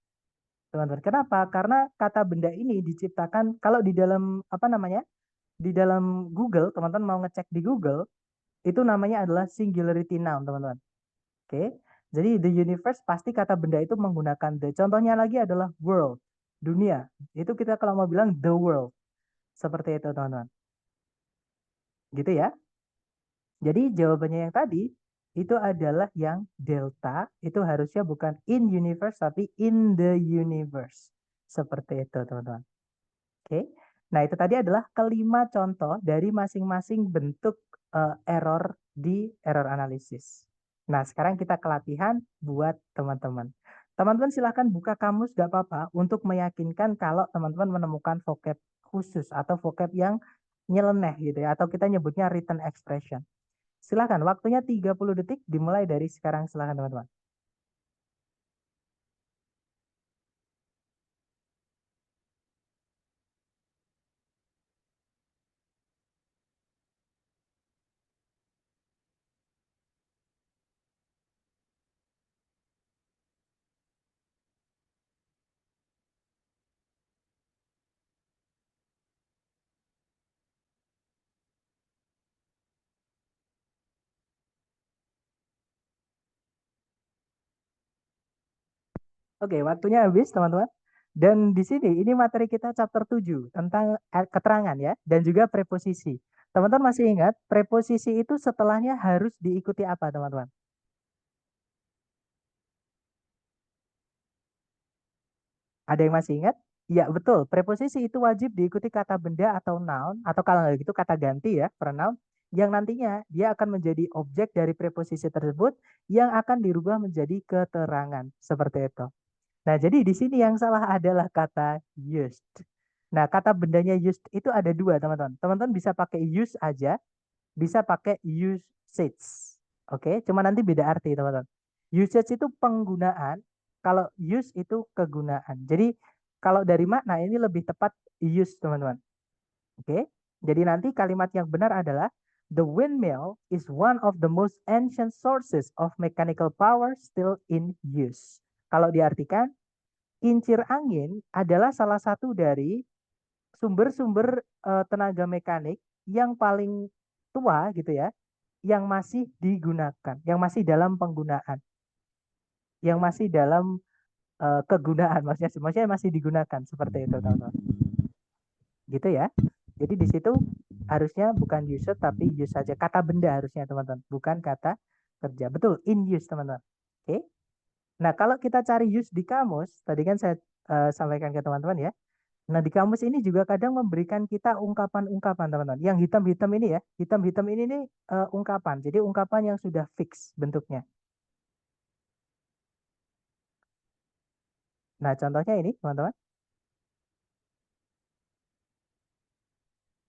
[SPEAKER 1] Teman-teman, kenapa? Karena kata benda ini diciptakan kalau di dalam apa namanya? Di dalam Google, teman-teman mau ngecek di Google, itu namanya adalah singularity noun, teman-teman. Oke. Jadi the universe pasti kata benda itu menggunakan the. Contohnya lagi adalah world, dunia. Itu kita kalau mau bilang the world. Seperti itu, teman-teman. Gitu ya. Jadi jawabannya yang tadi itu adalah yang delta, itu harusnya bukan in universe tapi in the universe. Seperti itu, teman-teman. Oke. Nah, itu tadi adalah kelima contoh dari masing-masing bentuk error di error analisis. Nah, sekarang kita ke latihan buat teman-teman. Teman-teman silahkan buka kamus, gak apa-apa, untuk meyakinkan kalau teman-teman menemukan vocab khusus atau vocab yang nyeleneh gitu ya, atau kita nyebutnya written expression. Silahkan, waktunya 30 detik dimulai dari sekarang, silahkan teman-teman. Oke, waktunya habis teman-teman. Dan di sini ini materi kita chapter 7 tentang keterangan ya dan juga preposisi. Teman-teman masih ingat preposisi itu setelahnya harus diikuti apa, teman-teman? Ada yang masih ingat? Ya, betul. Preposisi itu wajib diikuti kata benda atau noun atau kalau nggak gitu kata ganti ya, pronoun yang nantinya dia akan menjadi objek dari preposisi tersebut yang akan dirubah menjadi keterangan. Seperti itu. Nah, jadi di sini yang salah adalah kata used. Nah, kata bendanya used itu ada dua, teman-teman. Teman-teman bisa pakai use aja, bisa pakai usage. Oke, cuma nanti beda arti, teman-teman. Usage itu penggunaan, kalau use itu kegunaan. Jadi, kalau dari makna ini lebih tepat use, teman-teman. Oke, jadi nanti kalimat yang benar adalah the windmill is one of the most ancient sources of mechanical power still in use. Kalau diartikan, kincir angin adalah salah satu dari sumber-sumber tenaga mekanik yang paling tua gitu ya, yang masih digunakan, yang masih dalam penggunaan, yang masih dalam kegunaan, maksudnya masih digunakan seperti itu, teman-teman. Gitu ya. Jadi di situ harusnya bukan use tapi use saja, kata benda harusnya, teman-teman, bukan kata kerja. Betul, in use, teman-teman. Oke. Nah, kalau kita cari use di kamus, tadi kan saya sampaikan ke teman-teman ya. Nah, di kamus ini juga kadang memberikan kita ungkapan-ungkapan, teman-teman. Yang hitam-hitam ini ya, hitam-hitam ini nih ungkapan. Jadi ungkapan yang sudah fix bentuknya. Nah, contohnya ini, teman-teman.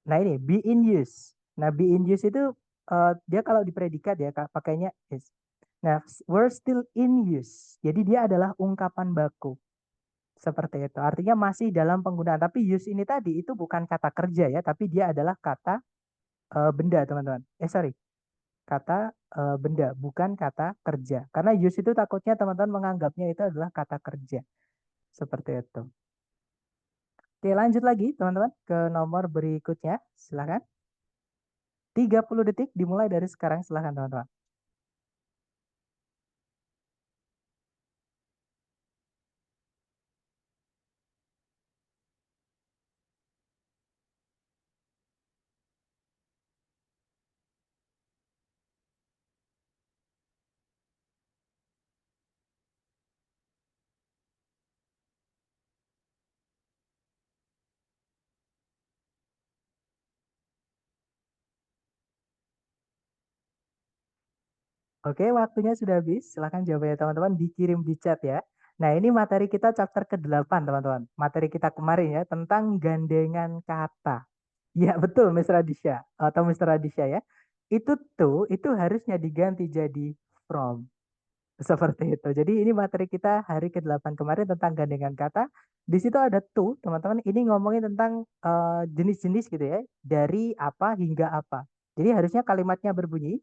[SPEAKER 1] Nah, ini be in use. Nah, be in use itu dia kalau di predikat ya, pakainya is. Nah, we're still in use. Jadi dia adalah ungkapan baku. Seperti itu. Artinya masih dalam penggunaan. Tapi use ini tadi itu bukan kata kerja ya, tapi dia adalah kata benda, teman-teman. Sorry. Kata benda, bukan kata kerja. Karena use itu takutnya teman-teman menganggapnya itu adalah kata kerja. Seperti itu. Oke, lanjut lagi teman-teman ke nomor berikutnya. Silakan. 30 detik dimulai dari sekarang. Silakan teman-teman. Oke, waktunya sudah habis. Silahkan jawabannya teman-teman dikirim di chat ya. Nah, ini materi kita chapter ke-8, teman-teman. Materi kita kemarin ya, tentang gandengan kata. Ya, betul, Miss Radisha. Atau Mr. Radisha ya. Itu harusnya diganti jadi from. Seperti itu. Jadi ini materi kita hari ke-8 kemarin tentang gandengan kata. Di situ ada to, teman-teman. Ini ngomongin tentang jenis-jenis gitu ya. Dari apa hingga apa. Jadi harusnya kalimatnya berbunyi,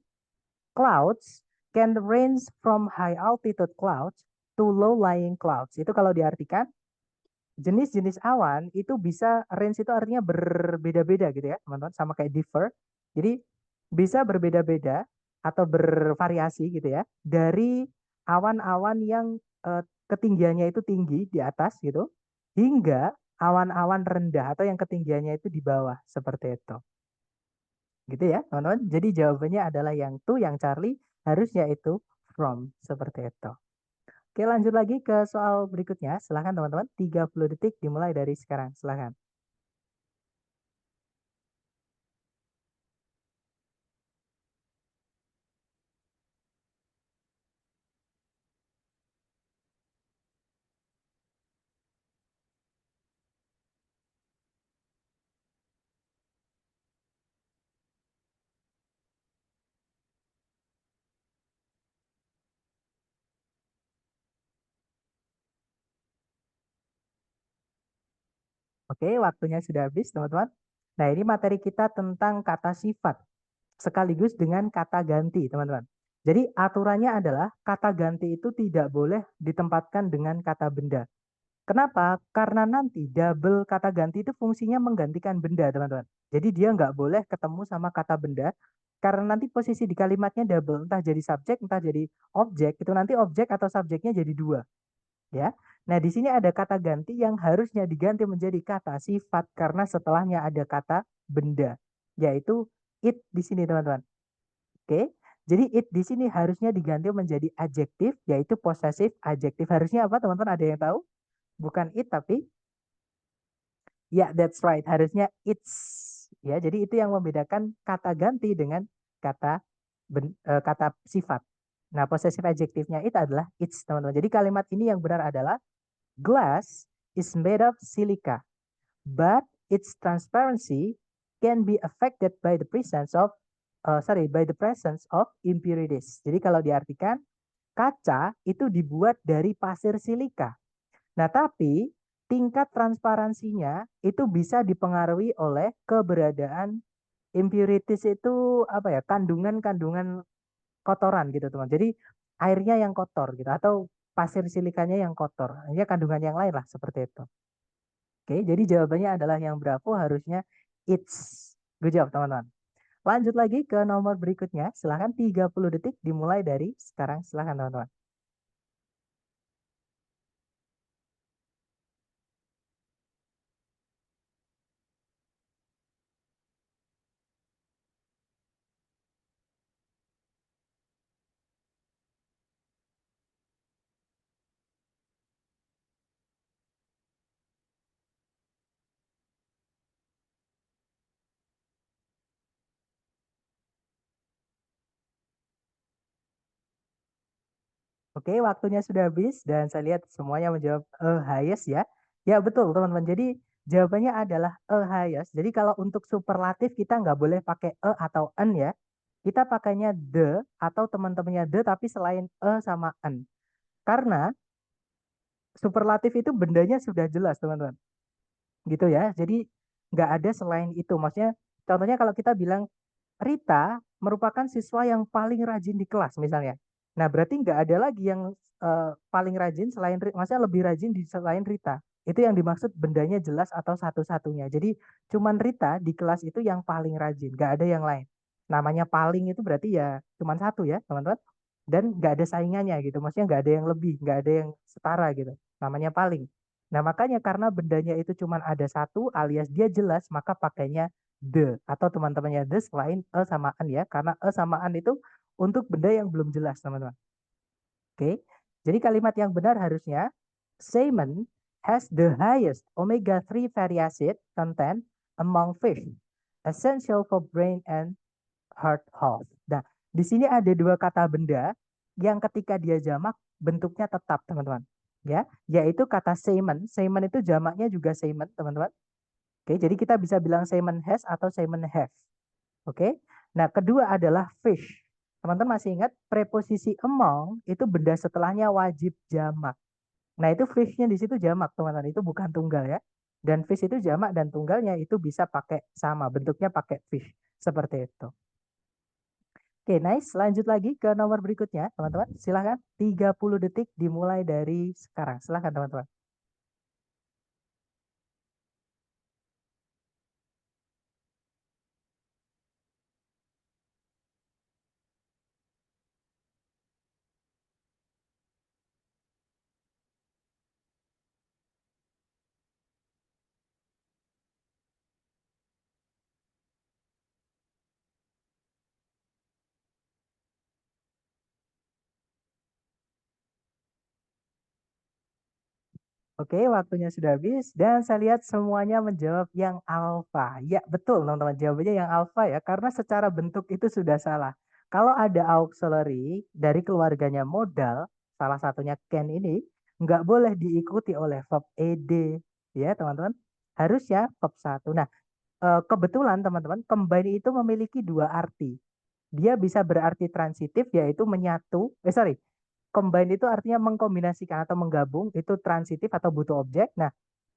[SPEAKER 1] clouds can range from high altitude clouds to low lying clouds. Itu kalau diartikan jenis-jenis awan itu bisa range itu artinya berbeda-beda gitu ya, teman-teman, sama kayak differ. Jadi bisa berbeda-beda atau bervariasi gitu ya dari awan-awan yang ketinggiannya itu tinggi di atas gitu hingga awan-awan rendah atau yang ketinggiannya itu di bawah seperti itu. Gitu ya, teman-teman. Jadi jawabannya adalah yang to, yang Charlie, harusnya itu from, seperti itu. Oke, lanjut lagi ke soal berikutnya. Silahkan teman-teman, 30 detik dimulai dari sekarang. Silahkan. Oke, waktunya sudah habis, teman-teman. Nah, ini materi kita tentang kata sifat sekaligus dengan kata ganti, teman-teman. Jadi aturannya adalah kata ganti itu tidak boleh ditempatkan dengan kata benda. Kenapa? Karena nanti double kata ganti itu fungsinya menggantikan benda, teman-teman. Jadi dia nggak boleh ketemu sama kata benda, karena nanti posisi di kalimatnya double, entah jadi subjek, entah jadi objek, itu nanti objek atau subjeknya jadi dua. Ya. Nah, di sini ada kata ganti yang harusnya diganti menjadi kata sifat karena setelahnya ada kata benda, yaitu it di sini, teman-teman. Oke. Jadi it di sini harusnya diganti menjadi adjektif, yaitu possessive adjektif. Harusnya apa, teman-teman? Ada yang tahu? Bukan it tapi ya, that's right. Harusnya it's. Ya, jadi itu yang membedakan kata ganti dengan kata kata sifat. Nah, possessive adjektifnya itu adalah it's, teman-teman. Jadi kalimat ini yang benar adalah glass is made of silica, but its transparency can be affected by the presence of by the presence of impurities. Jadi kalau diartikan kaca itu dibuat dari pasir silika. Nah, tapi tingkat transparansinya itu bisa dipengaruhi oleh keberadaan impurities, itu apa ya? Kandungan-kandungan kotoran gitu, teman. Jadi airnya yang kotor gitu atau pasir silikanya yang kotor. Ya kandungan yang lain lah seperti itu. Oke, jadi jawabannya adalah yang berapa harusnya it's. Good job, teman-teman. Lanjut lagi ke nomor berikutnya. Silahkan 30 detik dimulai dari sekarang. Silahkan teman-teman. Oke, waktunya sudah habis dan saya lihat semuanya menjawab highest ya. Ya betul teman-teman. Jadi jawabannya adalah highest. Jadi kalau untuk superlatif kita nggak boleh pakai atau an ya. Kita pakainya the atau teman-temannya the tapi selain sama an. Karena superlatif itu bendanya sudah jelas teman-teman. Gitu ya. Jadi nggak ada selain itu. Maksudnya contohnya kalau kita bilang Rita merupakan siswa yang paling rajin di kelas misalnya. Nah, berarti nggak ada lagi yang paling rajin selain, maksudnya lebih rajin di selain Rita. Itu yang dimaksud bendanya jelas atau satu-satunya. Jadi cuman Rita di kelas itu yang paling rajin, nggak ada yang lain. Namanya paling itu berarti ya cuman satu ya teman-teman. Dan nggak ada saingannya gitu. Maksudnya nggak ada yang lebih, nggak ada yang setara gitu. Namanya paling. Nah, makanya karena bendanya itu cuman ada satu alias dia jelas, maka pakainya the atau teman-temannya the selain samaan ya karena samaan itu untuk benda yang belum jelas teman-teman. Oke, jadi kalimat yang benar harusnya salmon has the highest omega-3 fatty acid content among fish, essential for brain and heart health. Nah, di sini ada dua kata benda yang ketika dia jamak bentuknya tetap teman-teman, ya, yaitu kata salmon. Salmon itu jamaknya juga salmon teman-teman. Oke, jadi kita bisa bilang salmon has atau salmon have. Oke. Nah, kedua adalah fish. Teman-teman masih ingat preposisi among itu benda setelahnya wajib jamak. Nah, itu fish-nya di situ jamak, teman-teman. Itu bukan tunggal ya. Dan fish itu jamak dan tunggalnya itu bisa pakai sama, bentuknya pakai fish. Seperti itu. Oke, nice. Lanjut lagi ke nomor berikutnya, teman-teman. Silahkan 30 detik dimulai dari sekarang. Silahkan, teman-teman. Oke, waktunya sudah habis dan saya lihat semuanya menjawab yang alfa. Ya, betul teman-teman. Jawabannya yang alfa ya, karena secara bentuk itu sudah salah. Kalau ada auxiliary dari keluarganya modal, salah satunya can ini, nggak boleh diikuti oleh verb ed. Ya, teman-teman. Harusnya verb satu. Nah, kebetulan teman-teman, combine itu memiliki dua arti. Dia bisa berarti transitif, yaitu menyatu. Sorry, combine itu artinya mengkombinasikan atau menggabung, itu transitif atau butuh objek. Nah,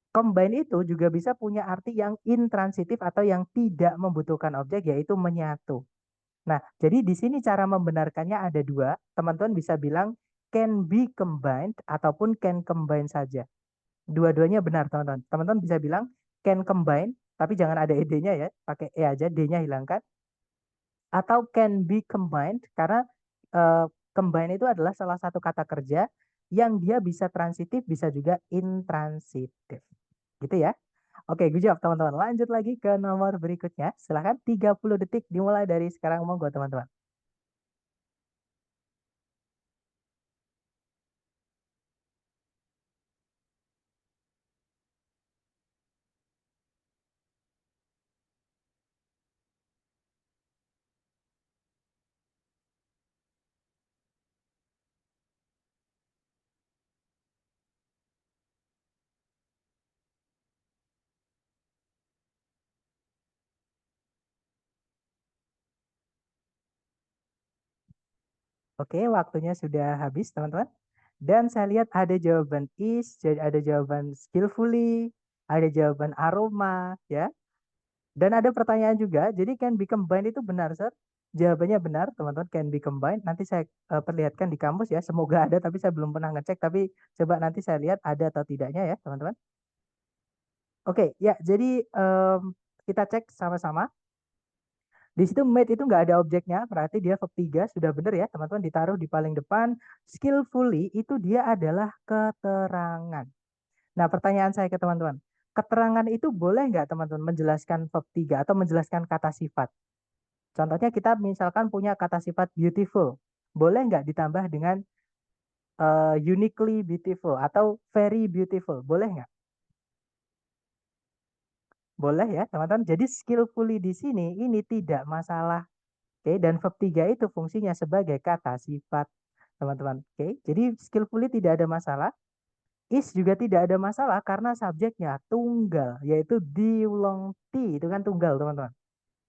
[SPEAKER 1] combine itu juga bisa punya arti yang intransitif atau yang tidak membutuhkan objek, yaitu menyatu. Nah, jadi di sini cara membenarkannya ada dua. Teman-teman bisa bilang can be combined ataupun can combine saja. Dua-duanya benar, teman-teman. Teman-teman bisa bilang can combine, tapi jangan ada ed-nya ya, pakai e aja, d-nya hilangkan. Atau can be combined, karena uh, combine itu adalah salah satu kata kerja yang dia bisa transitif, bisa juga intransitif. Gitu ya. Oke, gue jawab teman-teman. Lanjut lagi ke nomor berikutnya. Silahkan 30 detik dimulai dari sekarang, monggo teman-teman. Oke, waktunya sudah habis teman-teman. Dan saya lihat ada jawaban is, ada jawaban skillfully, ada jawaban aroma, ya. Dan ada pertanyaan juga, jadi can be combined itu benar, Sir? Jawabannya benar, teman-teman, can be combined. Nanti saya perlihatkan di kampus ya, semoga ada, tapi saya belum pernah ngecek, tapi coba nanti saya lihat ada atau tidaknya ya, teman-teman. Oke, ya, jadi kita cek sama-sama. Di situ made itu nggak ada objeknya, berarti dia verb 3 sudah benar ya teman-teman, ditaruh di paling depan. Skillfully itu dia adalah keterangan. Nah pertanyaan saya ke teman-teman, keterangan itu boleh nggak teman-teman menjelaskan verb 3 atau menjelaskan kata sifat? Contohnya kita misalkan punya kata sifat beautiful, boleh nggak ditambah dengan uniquely beautiful atau very beautiful, boleh nggak? Boleh ya teman-teman. Jadi skillfully di sini ini tidak masalah. Oke, dan verb 3 itu fungsinya sebagai kata sifat, teman-teman. Oke, jadi skillfully tidak ada masalah. Is juga tidak ada masalah karena subjeknya tunggal, yaitu diulang T, itu kan tunggal, teman-teman.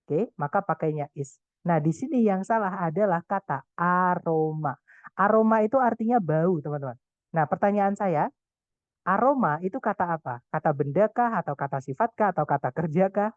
[SPEAKER 1] Oke, maka pakainya is. Nah, di sini yang salah adalah kata aroma. Aroma itu artinya bau, teman-teman. Nah, pertanyaan saya, aroma itu kata apa? Kata benda kah, atau kata sifat kah, atau kata kerja kah?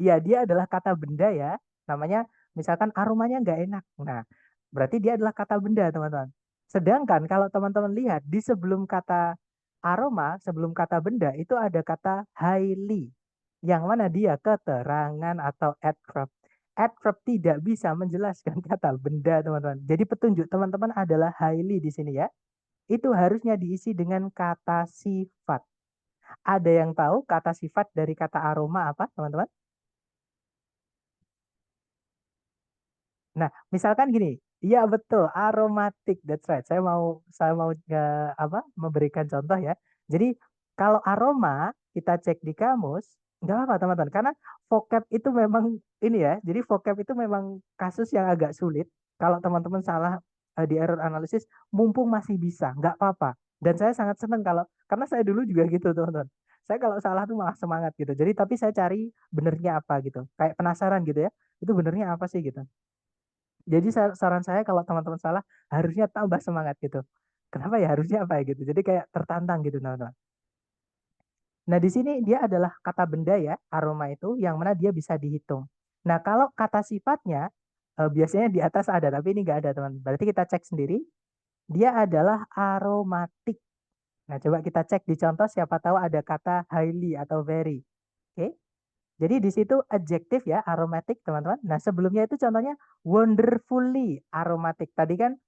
[SPEAKER 1] Iya, dia adalah kata benda ya. Namanya misalkan aromanya nggak enak. Nah, berarti dia adalah kata benda, teman-teman. Sedangkan kalau teman-teman lihat di sebelum kata aroma, sebelum kata benda itu ada kata highly. Yang mana dia keterangan atau adverb. Adverb tidak bisa menjelaskan kata benda, teman-teman. Jadi petunjuk teman-teman adalah highly di sini ya. Itu harusnya diisi dengan kata sifat. Ada yang tahu kata sifat dari kata aroma apa, teman-teman? Nah, misalkan gini, iya betul, aromatik, that's right. Saya mau apa memberikan contoh ya. Jadi kalau aroma kita cek di kamus, nggak apa-apa teman-teman, karena vocab itu memang ini ya. Jadi vocab itu memang kasus yang agak sulit. Kalau teman-teman salah di error analisis, mumpung masih bisa, nggak apa-apa. Dan saya sangat senang kalau karena saya dulu juga gitu teman-teman. Saya kalau salah tuh malah semangat gitu. Jadi tapi saya cari benernya apa gitu. Kayak penasaran gitu ya. Itu benernya apa sih gitu. Jadi saran saya kalau teman-teman salah harusnya tambah semangat gitu. Kenapa ya harusnya apa ya gitu. Jadi kayak tertantang gitu teman-teman. Nah di sini dia adalah kata benda ya aroma itu yang mana dia bisa dihitung. Nah kalau kata sifatnya biasanya di atas ada tapi ini nggak ada teman. Berarti kita cek sendiri. Dia adalah aromatik. Nah coba kita cek di contoh siapa tahu ada kata highly atau very. Oke. Jadi di situ adjektif ya aromatik teman-teman. Nah sebelumnya itu contohnya wonderfully aromatik. Tadi kan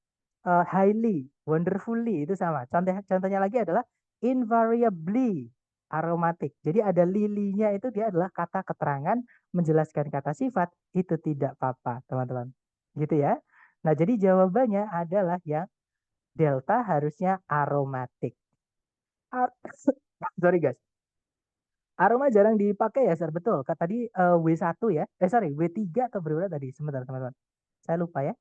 [SPEAKER 1] highly, wonderfully itu sama. Contohnya lagi adalah invariably aromatic. Jadi ada lilinya itu dia adalah kata keterangan menjelaskan kata sifat itu tidak apa-apa, teman-teman. Gitu ya. Nah, jadi jawabannya adalah yang delta harusnya aromatic. Sorry guys. Aroma jarang dipakai ya, Sir. Betul. Kata tadi W1 ya. Sorry, W3 atau berapa tadi? Sebentar, teman-teman. Saya lupa ya.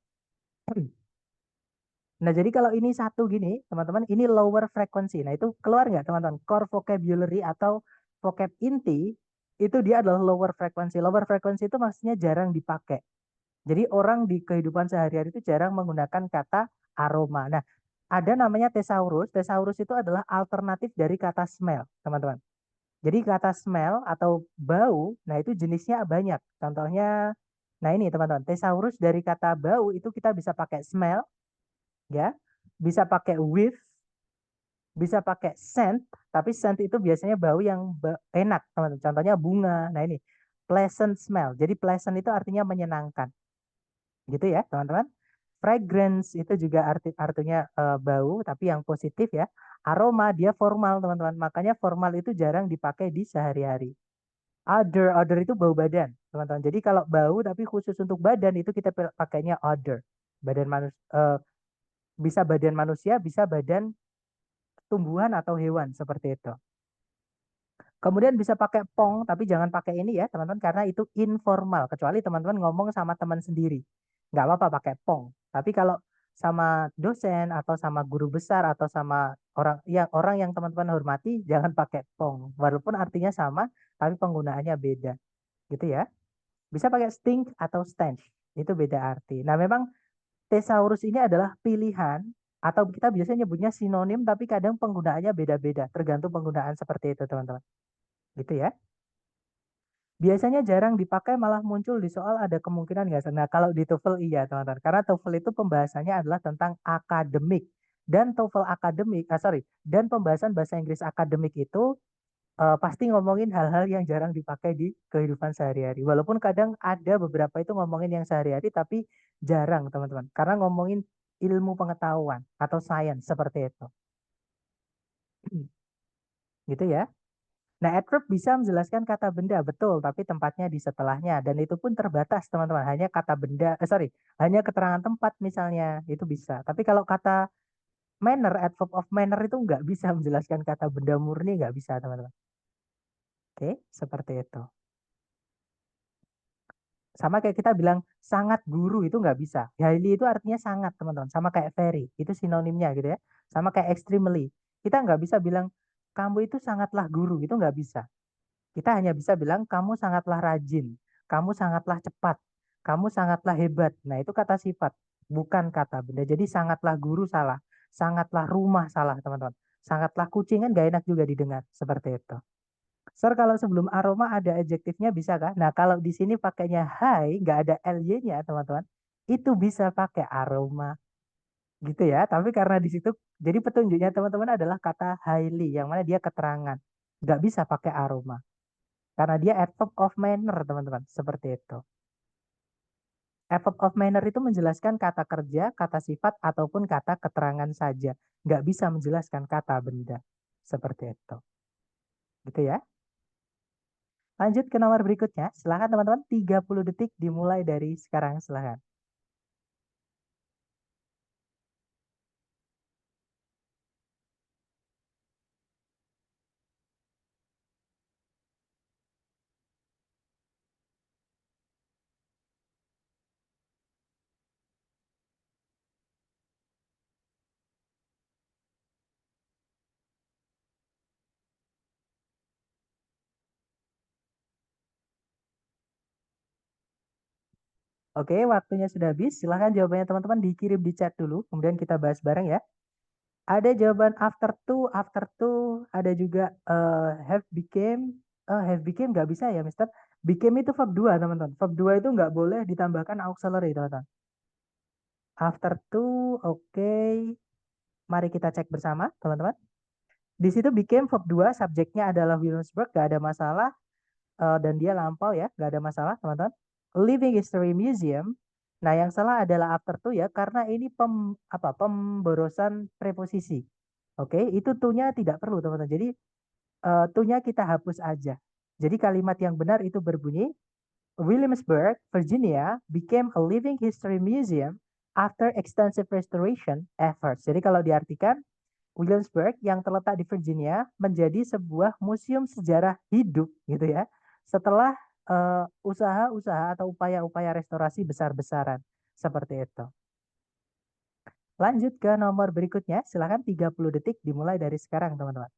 [SPEAKER 1] Nah, jadi kalau ini satu gini, teman-teman, ini lower frequency. Nah, itu keluar nggak, teman-teman? Core vocabulary atau vocab inti, itu dia adalah lower frequency. Lower frequency itu maksudnya jarang dipakai. Jadi orang di kehidupan sehari-hari itu jarang menggunakan kata aroma. Nah, ada namanya thesaurus. Thesaurus itu adalah alternatif dari kata smell, teman-teman. Jadi kata smell atau bau, nah itu jenisnya banyak. Contohnya, nah ini teman-teman, thesaurus dari kata bau itu kita bisa pakai smell, ya, bisa pakai whiff, bisa pakai scent, tapi scent itu biasanya bau yang enak, teman-teman. Contohnya bunga. Nah ini pleasant smell. Jadi pleasant itu artinya menyenangkan, gitu ya, teman-teman. Fragrance itu juga artinya bau, tapi yang positif ya. Aroma dia formal, teman-teman. Makanya formal itu jarang dipakai di sehari-hari. Odor itu bau badan, teman-teman. Jadi kalau bau tapi khusus untuk badan itu kita pakainya odor. Badan manusia, bisa badan manusia, bisa badan tumbuhan atau hewan seperti itu. Kemudian bisa pakai pong, tapi jangan pakai ini ya teman-teman karena itu informal. Kecuali teman-teman ngomong sama teman sendiri. Nggak apa-apa pakai pong. Tapi kalau sama dosen atau sama guru besar atau sama orang yang teman-teman hormati, jangan pakai pong. Walaupun artinya sama, tapi penggunaannya beda. Gitu ya. Bisa pakai stink atau stench. Itu beda arti. Nah memang thesaurus ini adalah pilihan atau kita biasanya nyebutnya sinonim tapi kadang penggunaannya beda-beda tergantung penggunaan seperti itu teman-teman gitu ya biasanya jarang dipakai malah muncul di soal ada kemungkinan nggak nah kalau di TOEFL iya teman-teman karena TOEFL itu pembahasannya adalah tentang akademik dan TOEFL akademik sorry dan pembahasan bahasa Inggris akademik itu pasti ngomongin hal-hal yang jarang dipakai di kehidupan sehari-hari. Walaupun kadang ada beberapa itu ngomongin yang sehari-hari, tapi jarang, teman-teman. Karena ngomongin ilmu pengetahuan atau sains seperti itu. Gitu ya. Nah, adverb bisa menjelaskan kata benda, betul, tapi tempatnya di setelahnya. Dan itu pun terbatas, teman-teman. Hanya kata benda, hanya keterangan tempat misalnya, itu bisa. Tapi kalau kata manner, adverb of manner itu nggak bisa menjelaskan kata benda murni, nggak bisa, teman-teman. Oke, seperti itu. Sama kayak kita bilang sangat guru itu nggak bisa. Highly itu artinya sangat, teman-teman. Sama kayak very, itu sinonimnya gitu ya. Sama kayak extremely. Kita nggak bisa bilang kamu itu sangatlah guru, itu nggak bisa. Kita hanya bisa bilang kamu sangatlah rajin, kamu sangatlah cepat, kamu sangatlah hebat. Nah, itu kata sifat, bukan kata benda. Jadi sangatlah guru salah, sangatlah rumah salah, teman-teman. Sangatlah kucing kan gak enak juga didengar, seperti itu. Sir, kalau sebelum aroma ada adjektifnya bisa kah? Nah, kalau di sini pakainya high, nggak ada ly-nya, teman-teman. Itu bisa pakai aroma, gitu ya. Tapi karena di situ, jadi petunjuknya teman-teman adalah kata highly, yang mana dia keterangan. Nggak bisa pakai aroma. Karena dia adverb of manner, teman-teman. Seperti itu. Adverb of manner itu menjelaskan kata kerja, kata sifat, ataupun kata keterangan saja. Nggak bisa menjelaskan kata benda. Seperti itu. Gitu ya. Lanjut ke nomor berikutnya. Silahkan teman-teman, 30 detik dimulai dari sekarang. Silahkan. Oke, waktunya sudah habis. Silahkan jawabannya teman-teman dikirim di chat dulu. Kemudian kita bahas bareng ya. Ada jawaban after two, ada juga have became. Have became nggak bisa ya, Mister. Became itu verb 2, teman-teman. Verb 2 itu nggak boleh ditambahkan auxiliary, teman-teman. After two, oke. Mari kita cek bersama, teman-teman. Di situ became verb 2, subjeknya adalah Williamsburg, nggak ada masalah. Dan dia lampau ya, nggak ada masalah, teman-teman. Living History Museum. Nah, yang salah adalah after to ya, karena ini pemborosan preposisi. Oke, itu to-nya tidak perlu, teman-teman. Jadi to-nya kita hapus aja. Jadi kalimat yang benar itu berbunyi Williamsburg, Virginia became a living history museum after extensive restoration efforts. Jadi kalau diartikan Williamsburg yang terletak di Virginia menjadi sebuah museum sejarah hidup gitu ya. Setelah usaha-usaha atau upaya-upaya restorasi besar-besaran seperti itu. Lanjut ke nomor berikutnya, silakan 30 detik dimulai dari sekarang, teman-teman.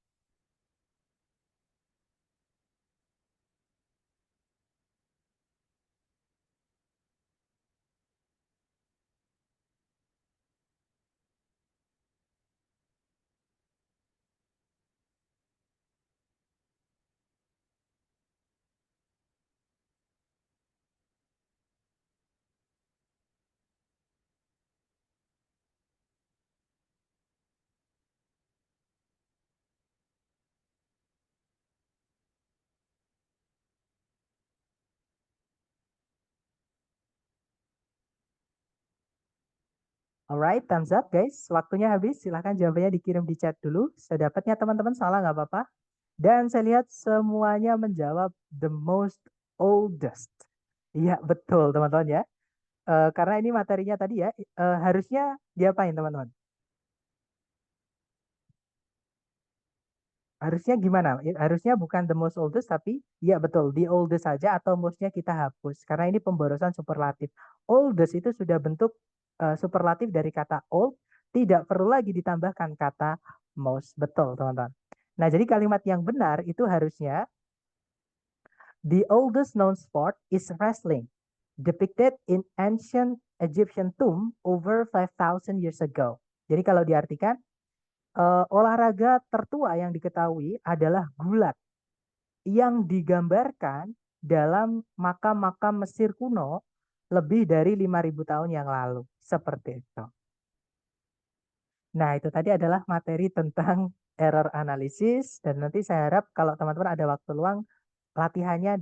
[SPEAKER 1] Alright, thumbs up guys. Waktunya habis. Silahkan jawabannya dikirim di chat dulu. Sedapatnya teman-teman salah nggak apa-apa. Dan saya lihat semuanya menjawab the most oldest. Iya, betul teman-teman ya. Karena ini materinya tadi ya, harusnya diapain teman-teman? Harusnya gimana? Harusnya bukan the most oldest, tapi ya betul, the oldest saja atau mostnya kita hapus. Karena ini pemborosan superlatif. Oldest itu sudah bentuk superlatif dari kata old, tidak perlu lagi ditambahkan kata most. Betul, teman-teman. Nah, jadi kalimat yang benar itu harusnya the oldest known sport is wrestling, depicted in ancient Egyptian tomb over 5,000 years ago. Jadi kalau diartikan, olahraga tertua yang diketahui adalah gulat yang digambarkan dalam makam-makam Mesir kuno lebih dari 5.000 tahun yang lalu. Seperti itu. Nah, itu tadi adalah materi tentang error analysis dan nanti saya harap kalau teman-teman ada waktu luang latihannya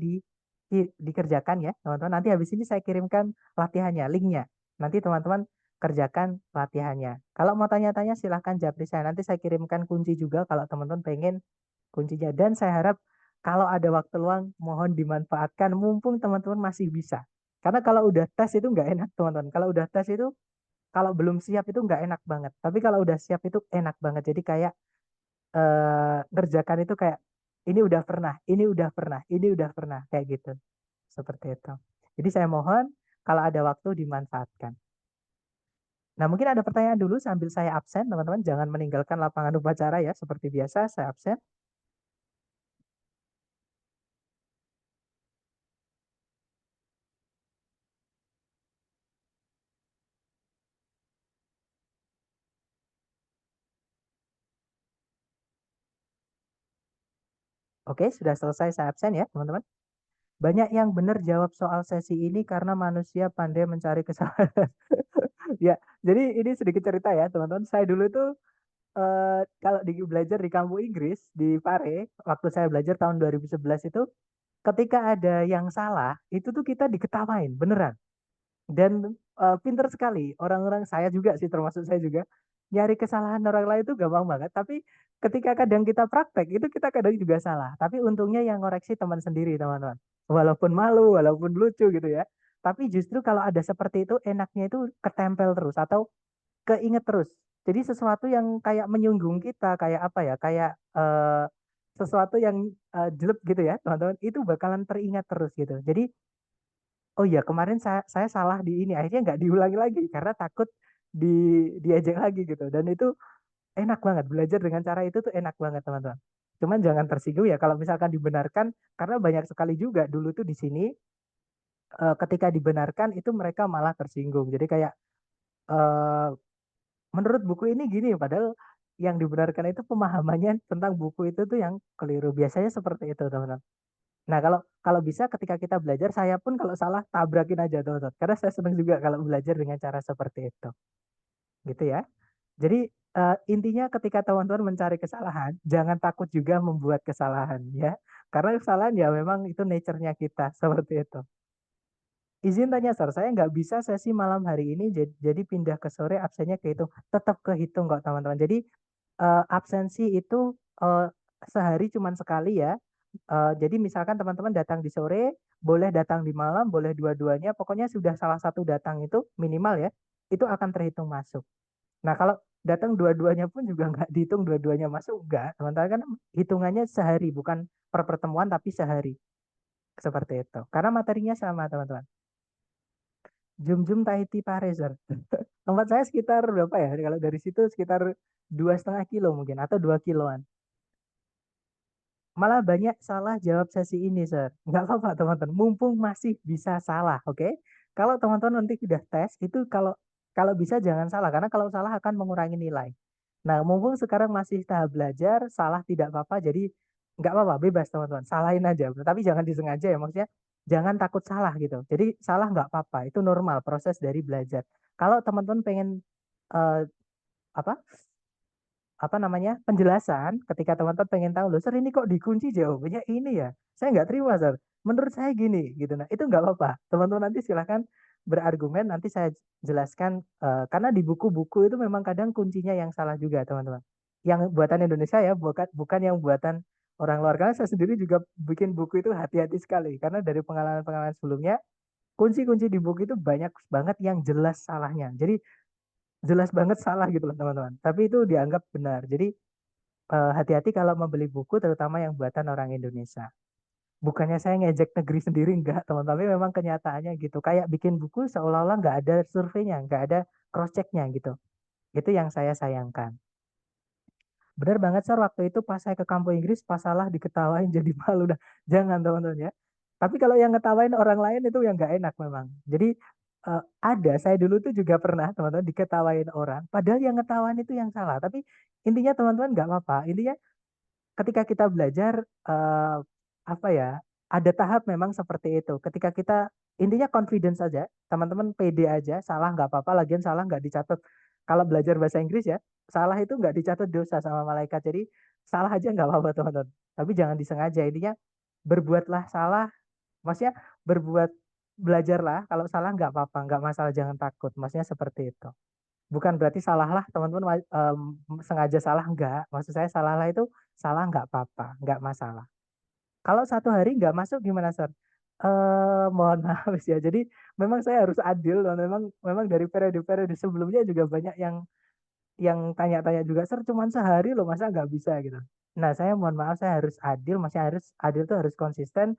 [SPEAKER 1] dikerjakan ya, teman-teman. Nanti habis ini saya kirimkan latihannya, linknya. Nanti teman-teman kerjakan latihannya. Kalau mau tanya-tanya silahkan japri saya. Nanti saya kirimkan kunci juga kalau teman-teman pengen kuncinya. Dan saya harap kalau ada waktu luang mohon dimanfaatkan mumpung teman-teman masih bisa. Karena kalau udah tes itu nggak enak teman-teman. Kalau udah tes itu kalau belum siap itu nggak enak banget. Tapi kalau udah siap itu enak banget. Jadi kayak ngerjakan itu kayak ini udah pernah, ini udah pernah, ini udah pernah kayak gitu. Seperti itu. Jadi saya mohon kalau ada waktu dimanfaatkan. Nah, mungkin ada pertanyaan dulu sambil saya absen, teman-teman. Jangan meninggalkan lapangan upacara ya. Seperti biasa, saya absen. Oke, sudah selesai saya absen ya, teman-teman. Banyak yang benar jawab soal sesi ini karena manusia pandai mencari kesalahan. Ya, jadi ini sedikit cerita ya, teman-teman. Saya dulu itu kalau belajar di kampus Inggris di Pare, waktu saya belajar tahun 2011 itu, ketika ada yang salah, itu tuh kita diketawain, beneran. Dan pinter sekali orang-orang saya juga sih termasuk saya juga nyari kesalahan orang lain itu gampang banget. Tapi ketika kadang kita praktek itu kita kadang juga salah. Tapi untungnya yang ngoreksi teman sendiri teman-teman. Walaupun malu, walaupun lucu gitu ya. Tapi justru kalau ada seperti itu enaknya itu ketempel terus atau keinget terus. Jadi sesuatu yang kayak menyinggung kita, kayak apa ya, kayak sesuatu yang jelek gitu ya, teman-teman, itu bakalan teringat terus gitu. Jadi, oh iya kemarin saya salah di ini, akhirnya nggak diulangi lagi karena takut di diejek lagi gitu. Dan itu enak banget, belajar dengan cara itu tuh enak banget teman-teman. Cuman jangan tersinggung ya kalau misalkan dibenarkan, karena banyak sekali juga dulu tuh di sini ketika dibenarkan itu mereka malah tersinggung. Jadi kayak eh, menurut buku ini gini, padahal yang dibenarkan itu pemahamannya tentang buku itu tuh yang keliru. Biasanya seperti itu, teman-teman. Nah, kalau kalau bisa ketika kita belajar, saya pun kalau salah tabrakin aja, teman-teman. Karena saya senang juga kalau belajar dengan cara seperti itu. Gitu ya. Jadi intinya ketika teman-teman mencari kesalahan, jangan takut juga membuat kesalahan ya. Karena kesalahan ya memang itu nature-nya kita seperti itu. Izin tanya, Sir, saya nggak bisa sesi malam hari ini, jadi pindah ke sore, absennya kehitung. Tetap kehitung kok, teman-teman. Jadi absensi itu eh, sehari cuma sekali ya. Jadi misalkan teman-teman datang di sore, boleh datang di malam, boleh dua-duanya. Pokoknya sudah salah satu datang itu minimal ya, itu akan terhitung masuk. Nah kalau datang dua-duanya pun juga nggak dihitung dua-duanya masuk, enggak. Teman-teman kan hitungannya sehari, bukan per pertemuan tapi sehari. Seperti itu. Karena materinya sama, teman-teman. Jum-jum Tahiti Pareser. Tempat saya sekitar berapa ya? Kalau dari situ sekitar 2,5 kilo mungkin atau 2 kiloan. Malah banyak salah jawab sesi ini, Sir. Nggak apa-apa, teman-teman. Mumpung masih bisa salah, oke? Kalau teman-teman nanti sudah tes, itu kalau kalau bisa jangan salah, karena kalau salah akan mengurangi nilai. Nah, mumpung sekarang masih tahap belajar, salah tidak apa-apa, jadi nggak apa-apa, bebas teman-teman. Salahin aja, tapi jangan disengaja ya, maksudnya jangan takut salah gitu. Jadi salah nggak apa-apa, itu normal proses dari belajar. Kalau teman-teman pengen eh, apa apa namanya penjelasan ketika teman-teman pengen tahu loh, Sir ini kok dikunci jawabannya ini ya, saya nggak terima, Sir, menurut saya gini gitu. Nah itu nggak apa-apa, teman-teman nanti silahkan berargumen, nanti saya jelaskan karena di buku-buku itu memang kadang kuncinya yang salah juga, teman-teman, yang buatan Indonesia ya, bukan bukan yang buatan orang luar. Karena saya sendiri juga bikin buku itu hati-hati sekali karena dari pengalaman-pengalaman sebelumnya kunci-kunci di buku itu banyak banget yang jelas salahnya, jadi jelas banget salah gitu loh teman-teman, tapi itu dianggap benar. Jadi hati-hati kalau membeli buku terutama yang buatan orang Indonesia. Bukannya saya ngejek negeri sendiri enggak teman, tapi memang kenyataannya gitu. Kayak bikin buku seolah-olah nggak ada surveinya, nggak ada cross checknya gitu. Itu yang saya sayangkan. Benar banget, Sir, waktu itu pas saya ke kampung Inggris pas salah diketawain jadi malu dah. Jangan, teman-teman ya. Tapi kalau yang ngetawain orang lain itu yang nggak enak memang. Jadi ada, saya dulu tuh juga pernah teman-teman diketawain orang, padahal yang ngetawain itu yang salah. Tapi intinya teman-teman nggak apa-apa. Intinya ketika kita belajar eh, apa ya, ada tahap memang seperti itu. Ketika kita intinya confidence aja, teman-teman pede aja, salah nggak apa-apa, lagian salah nggak dicatat. Kalau belajar bahasa Inggris ya, salah itu nggak dicatat dosa sama malaikat. Jadi salah aja nggak apa-apa teman-teman. Tapi jangan disengaja. Intinya berbuatlah salah, maksudnya berbuat belajarlah. Kalau salah nggak apa-apa, nggak masalah, jangan takut. Maksudnya seperti itu. Bukan berarti salah lah teman-teman sengaja salah enggak. Maksud saya salah lah itu salah nggak apa-apa, nggak masalah. Kalau satu hari nggak masuk gimana, Sir? Mohon maaf ya. Jadi memang saya harus adil dan memang memang dari periode-periode sebelumnya juga banyak yang tanya-tanya juga, Sir, cuman sehari loh masa nggak bisa gitu. Nah, saya mohon maaf, saya harus adil, maksudnya harus adil tuh harus konsisten.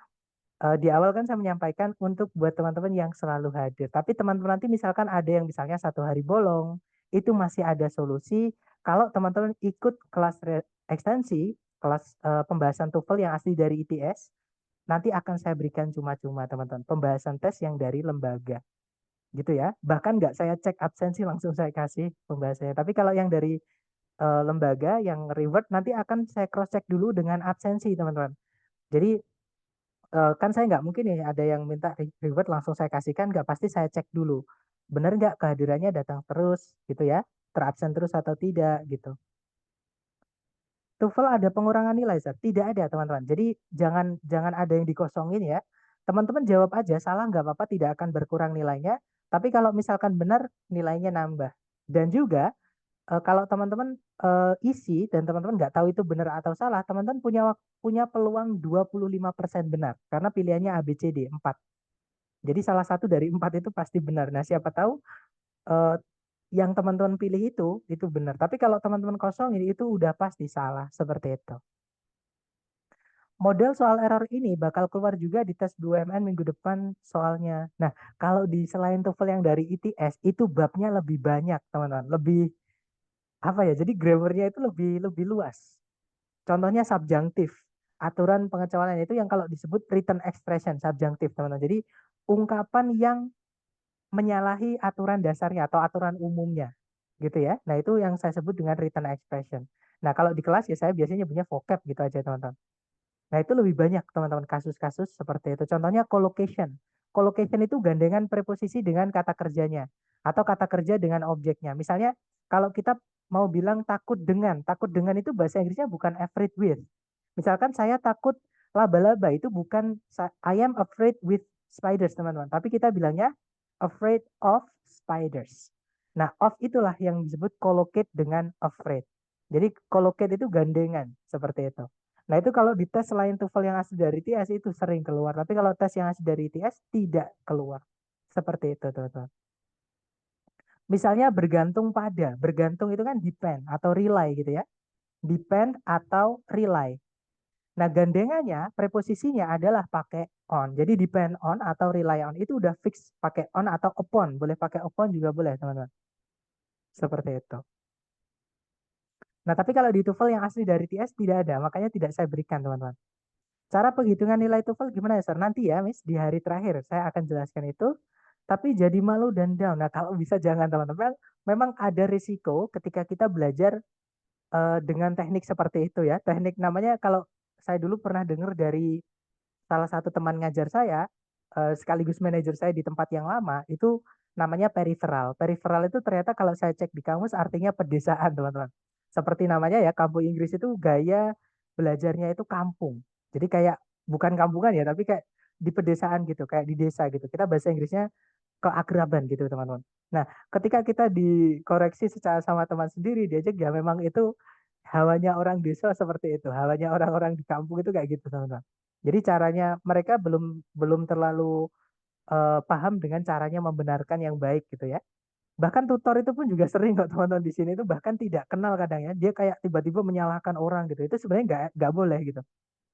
[SPEAKER 1] Di awal kan saya menyampaikan untuk buat teman-teman yang selalu hadir. Tapi teman-teman nanti misalkan ada yang misalnya satu hari bolong, itu masih ada solusi. Kalau teman-teman ikut kelas ekstensi, kelas pembahasan TOEFL yang asli dari ITS, nanti akan saya berikan cuma-cuma teman-teman. Pembahasan tes yang dari lembaga. Gitu ya. Bahkan nggak saya cek absensi, langsung saya kasih pembahasannya. Tapi kalau yang dari lembaga, yang reward, nanti akan saya cross check dulu dengan absensi teman-teman. Jadi kan saya nggak mungkin nih ada yang minta reward langsung saya kasihkan, nggak, pasti saya cek dulu. Benar nggak kehadirannya datang terus gitu ya, terabsen terus atau tidak gitu. TOEFL ada pengurangan nilai, Sir? Tidak ada, teman-teman. Jadi jangan jangan ada yang dikosongin ya. Teman-teman jawab aja, salah nggak apa-apa, tidak akan berkurang nilainya. Tapi kalau misalkan benar, nilainya nambah. Dan juga kalau teman-teman isi dan teman-teman nggak tahu itu benar atau salah, teman-teman punya peluang 25% benar karena pilihannya A, B, C, D, 4. Jadi salah satu dari 4 itu pasti benar. Nah, siapa tahu eh, yang teman-teman pilih itu benar. Tapi kalau teman-teman kosongin itu udah pasti salah, seperti itu. Model soal error ini bakal keluar juga di tes BUMN minggu depan soalnya. Nah, kalau di selain TOEFL yang dari ITS, itu babnya lebih banyak, teman-teman. Lebih apa ya? Jadi grammarnya itu lebih lebih luas. Contohnya subjunctive. Aturan pengecualian itu yang kalau disebut written expression subjunctive, teman-teman. Jadi ungkapan yang menyalahi aturan dasarnya atau aturan umumnya. Gitu ya. Nah, itu yang saya sebut dengan written expression. Nah, kalau di kelas ya saya biasanya punya vocab gitu aja, teman-teman. Nah, itu lebih banyak, teman-teman, kasus-kasus seperti itu. Contohnya collocation. Collocation itu gandengan preposisi dengan kata kerjanya atau kata kerja dengan objeknya. Misalnya, kalau kita mau bilang takut dengan itu bahasa Inggrisnya bukan afraid with. Misalkan saya takut laba-laba, itu bukan I am afraid with spiders, teman-teman. Tapi kita bilangnya afraid of spiders. Nah, of itulah yang disebut collocate dengan afraid. Jadi collocate itu gandengan, seperti itu. Nah, itu kalau di tes selain TOEFL yang asli dari ITS itu sering keluar. Tapi kalau tes yang asli dari ITS tidak keluar. Seperti itu, teman-teman. Misalnya bergantung itu kan depend atau rely gitu ya. Depend atau rely. Nah, gandengannya, preposisinya adalah pakai on. Jadi depend on atau rely on itu udah fix pakai on atau upon. Boleh pakai upon juga boleh, teman-teman. Seperti itu. Nah, tapi kalau di TOEFL yang asli dari TS tidak ada, makanya tidak saya berikan, teman-teman. Cara penghitungan nilai TOEFL gimana ya, Sir? Nanti ya, Miss, di hari terakhir saya akan jelaskan itu. Tapi jadi malu dan down. Nah, kalau bisa jangan, teman-teman. Memang ada risiko ketika kita belajar dengan teknik seperti itu ya. Teknik namanya, kalau saya dulu pernah dengar dari salah satu teman ngajar saya, sekaligus manajer saya di tempat yang lama, itu namanya periferal. Periferal itu ternyata kalau saya cek di kamus artinya pedesaan, teman-teman. Seperti namanya ya, kampung Inggris itu gaya belajarnya itu kampung. Jadi kayak bukan kampungan ya, tapi kayak di pedesaan gitu, kayak di desa gitu. Kita bahasa Inggrisnya keakraban gitu, teman-teman. Nah, ketika kita dikoreksi secara sama teman sendiri, diajak ya memang itu hawanya orang desa seperti itu. Hawanya orang-orang di kampung itu kayak gitu, teman-teman. Jadi caranya mereka belum belum terlalu paham dengan caranya membenarkan yang baik gitu ya. Bahkan tutor itu pun juga sering kok, teman-teman, di sini itu bahkan tidak kenal kadang ya. Dia kayak tiba-tiba menyalahkan orang gitu. Itu sebenarnya nggak boleh gitu.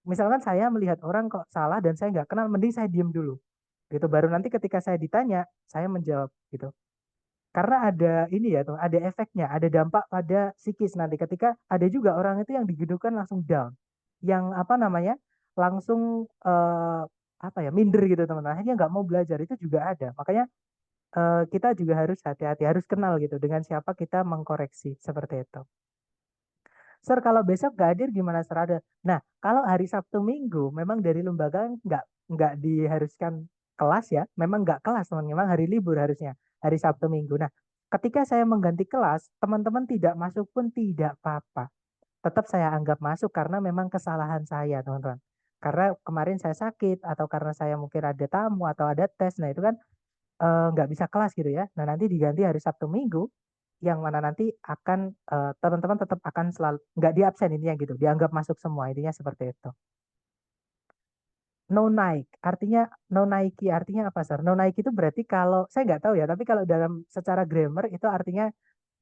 [SPEAKER 1] Misalkan saya melihat orang kok salah dan saya nggak kenal, mending saya diem dulu. Gitu. Baru nanti ketika saya ditanya, saya menjawab gitu. Karena ada ini ya, tuh, ada efeknya, ada dampak pada psikis nanti ketika ada juga orang itu yang digedungkan langsung down. Yang apa namanya? Langsung apa ya? Minder gitu, teman-teman. Akhirnya nggak mau belajar, itu juga ada. Makanya kita juga harus hati-hati, harus kenal gitu dengan siapa kita mengkoreksi seperti itu. Sir, kalau besok nggak hadir gimana, Sir? Ada. Nah, kalau hari Sabtu Minggu memang dari lembaga nggak diharuskan kelas ya. Memang nggak kelas, teman. Memang hari libur harusnya hari Sabtu Minggu. Nah, Ketika saya mengganti kelas, teman-teman tidak masuk pun tidak apa-apa. Tetap saya anggap masuk karena memang kesalahan saya, teman-teman. Karena kemarin saya sakit atau karena saya mungkin ada tamu atau ada tes, nah itu kan nggak bisa kelas gitu ya. Nah nanti diganti hari Sabtu Minggu, yang mana nanti akan teman-teman tetap akan selalu nggak di absen intinya gitu, dianggap masuk semua intinya seperti itu. No naik artinya no Nike artinya apa sir? No Nike itu berarti kalau saya nggak tahu ya, tapi kalau dalam secara grammar itu artinya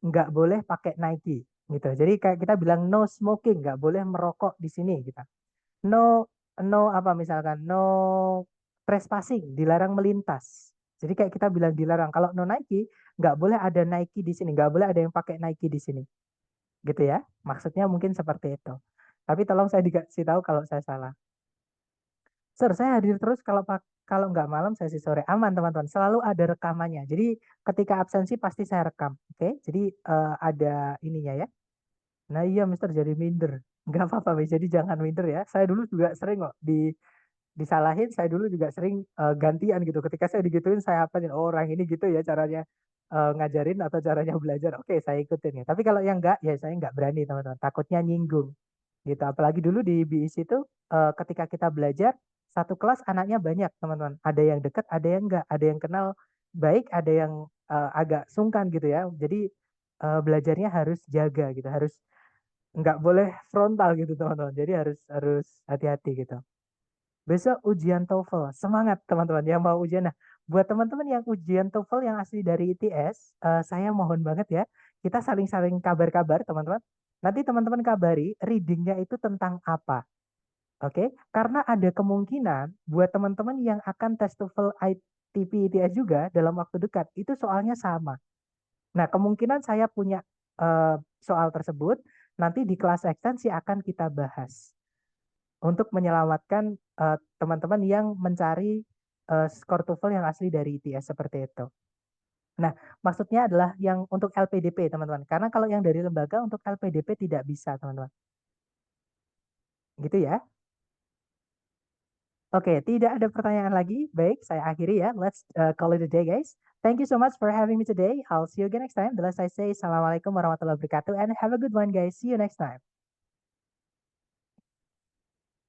[SPEAKER 1] nggak boleh pakai Nike gitu. Jadi kayak kita bilang no smoking, nggak boleh merokok di sini gitu. No no apa misalkan no trespassing, dilarang melintas. Jadi kayak kita bilang dilarang. Kalau no Nike, nggak boleh ada Nike di sini, nggak boleh ada yang pakai Nike di sini, gitu ya. Maksudnya mungkin seperti itu. Tapi tolong saya dikasih tahu kalau saya salah. Sir, saya hadir terus kalau nggak malam sesi sore aman teman-teman. Selalu ada rekamannya. Jadi ketika absensi pasti saya rekam. Oke, jadi ada ininya ya. Nah iya Mister jadi minder. Nggak apa-apa, Miss. Jadi jangan minder ya. Saya dulu juga sering kok disalahin. Saya dulu juga sering gantian gitu. Ketika saya digituin saya apain, oh orang ini gitu ya caranya ngajarin atau caranya belajar. Oke, saya ikutin ya. Tapi kalau yang enggak ya saya nggak berani teman-teman. Takutnya nyinggung gitu. Apalagi dulu di BIS itu ketika kita belajar satu kelas anaknya banyak teman-teman. Ada yang dekat, ada yang enggak, ada yang kenal baik, ada yang agak sungkan gitu ya. Jadi belajarnya harus jaga gitu, harus nggak boleh frontal gitu teman-teman. Jadi harus harus hati-hati gitu. Besok ujian TOEFL, semangat teman-teman yang mau ujian. Nah, buat teman-teman yang ujian TOEFL yang asli dari ITS, saya mohon banget ya, kita saling-saling kabar-kabar teman-teman. Nanti teman-teman kabari readingnya itu tentang apa. Oke, karena ada kemungkinan buat teman-teman yang akan tes TOEFL ITP ITS juga dalam waktu dekat, itu soalnya sama. Nah, kemungkinan saya punya soal tersebut, nanti di kelas ekstensi akan kita bahas untuk menyelamatkan teman-teman yang mencari skor TOEFL yang asli dari ITS seperti itu. Nah, maksudnya adalah yang untuk LPDP, teman-teman. Karena kalau yang dari lembaga untuk LPDP tidak bisa, teman-teman. Gitu ya. Oke, tidak ada pertanyaan lagi. Baik, saya akhiri ya. Let's call it a day, guys. Thank you so much for having me today. I'll see you again next time. The last I say, Assalamualaikum warahmatullahi wabarakatuh, and have a good one, guys. See you next time.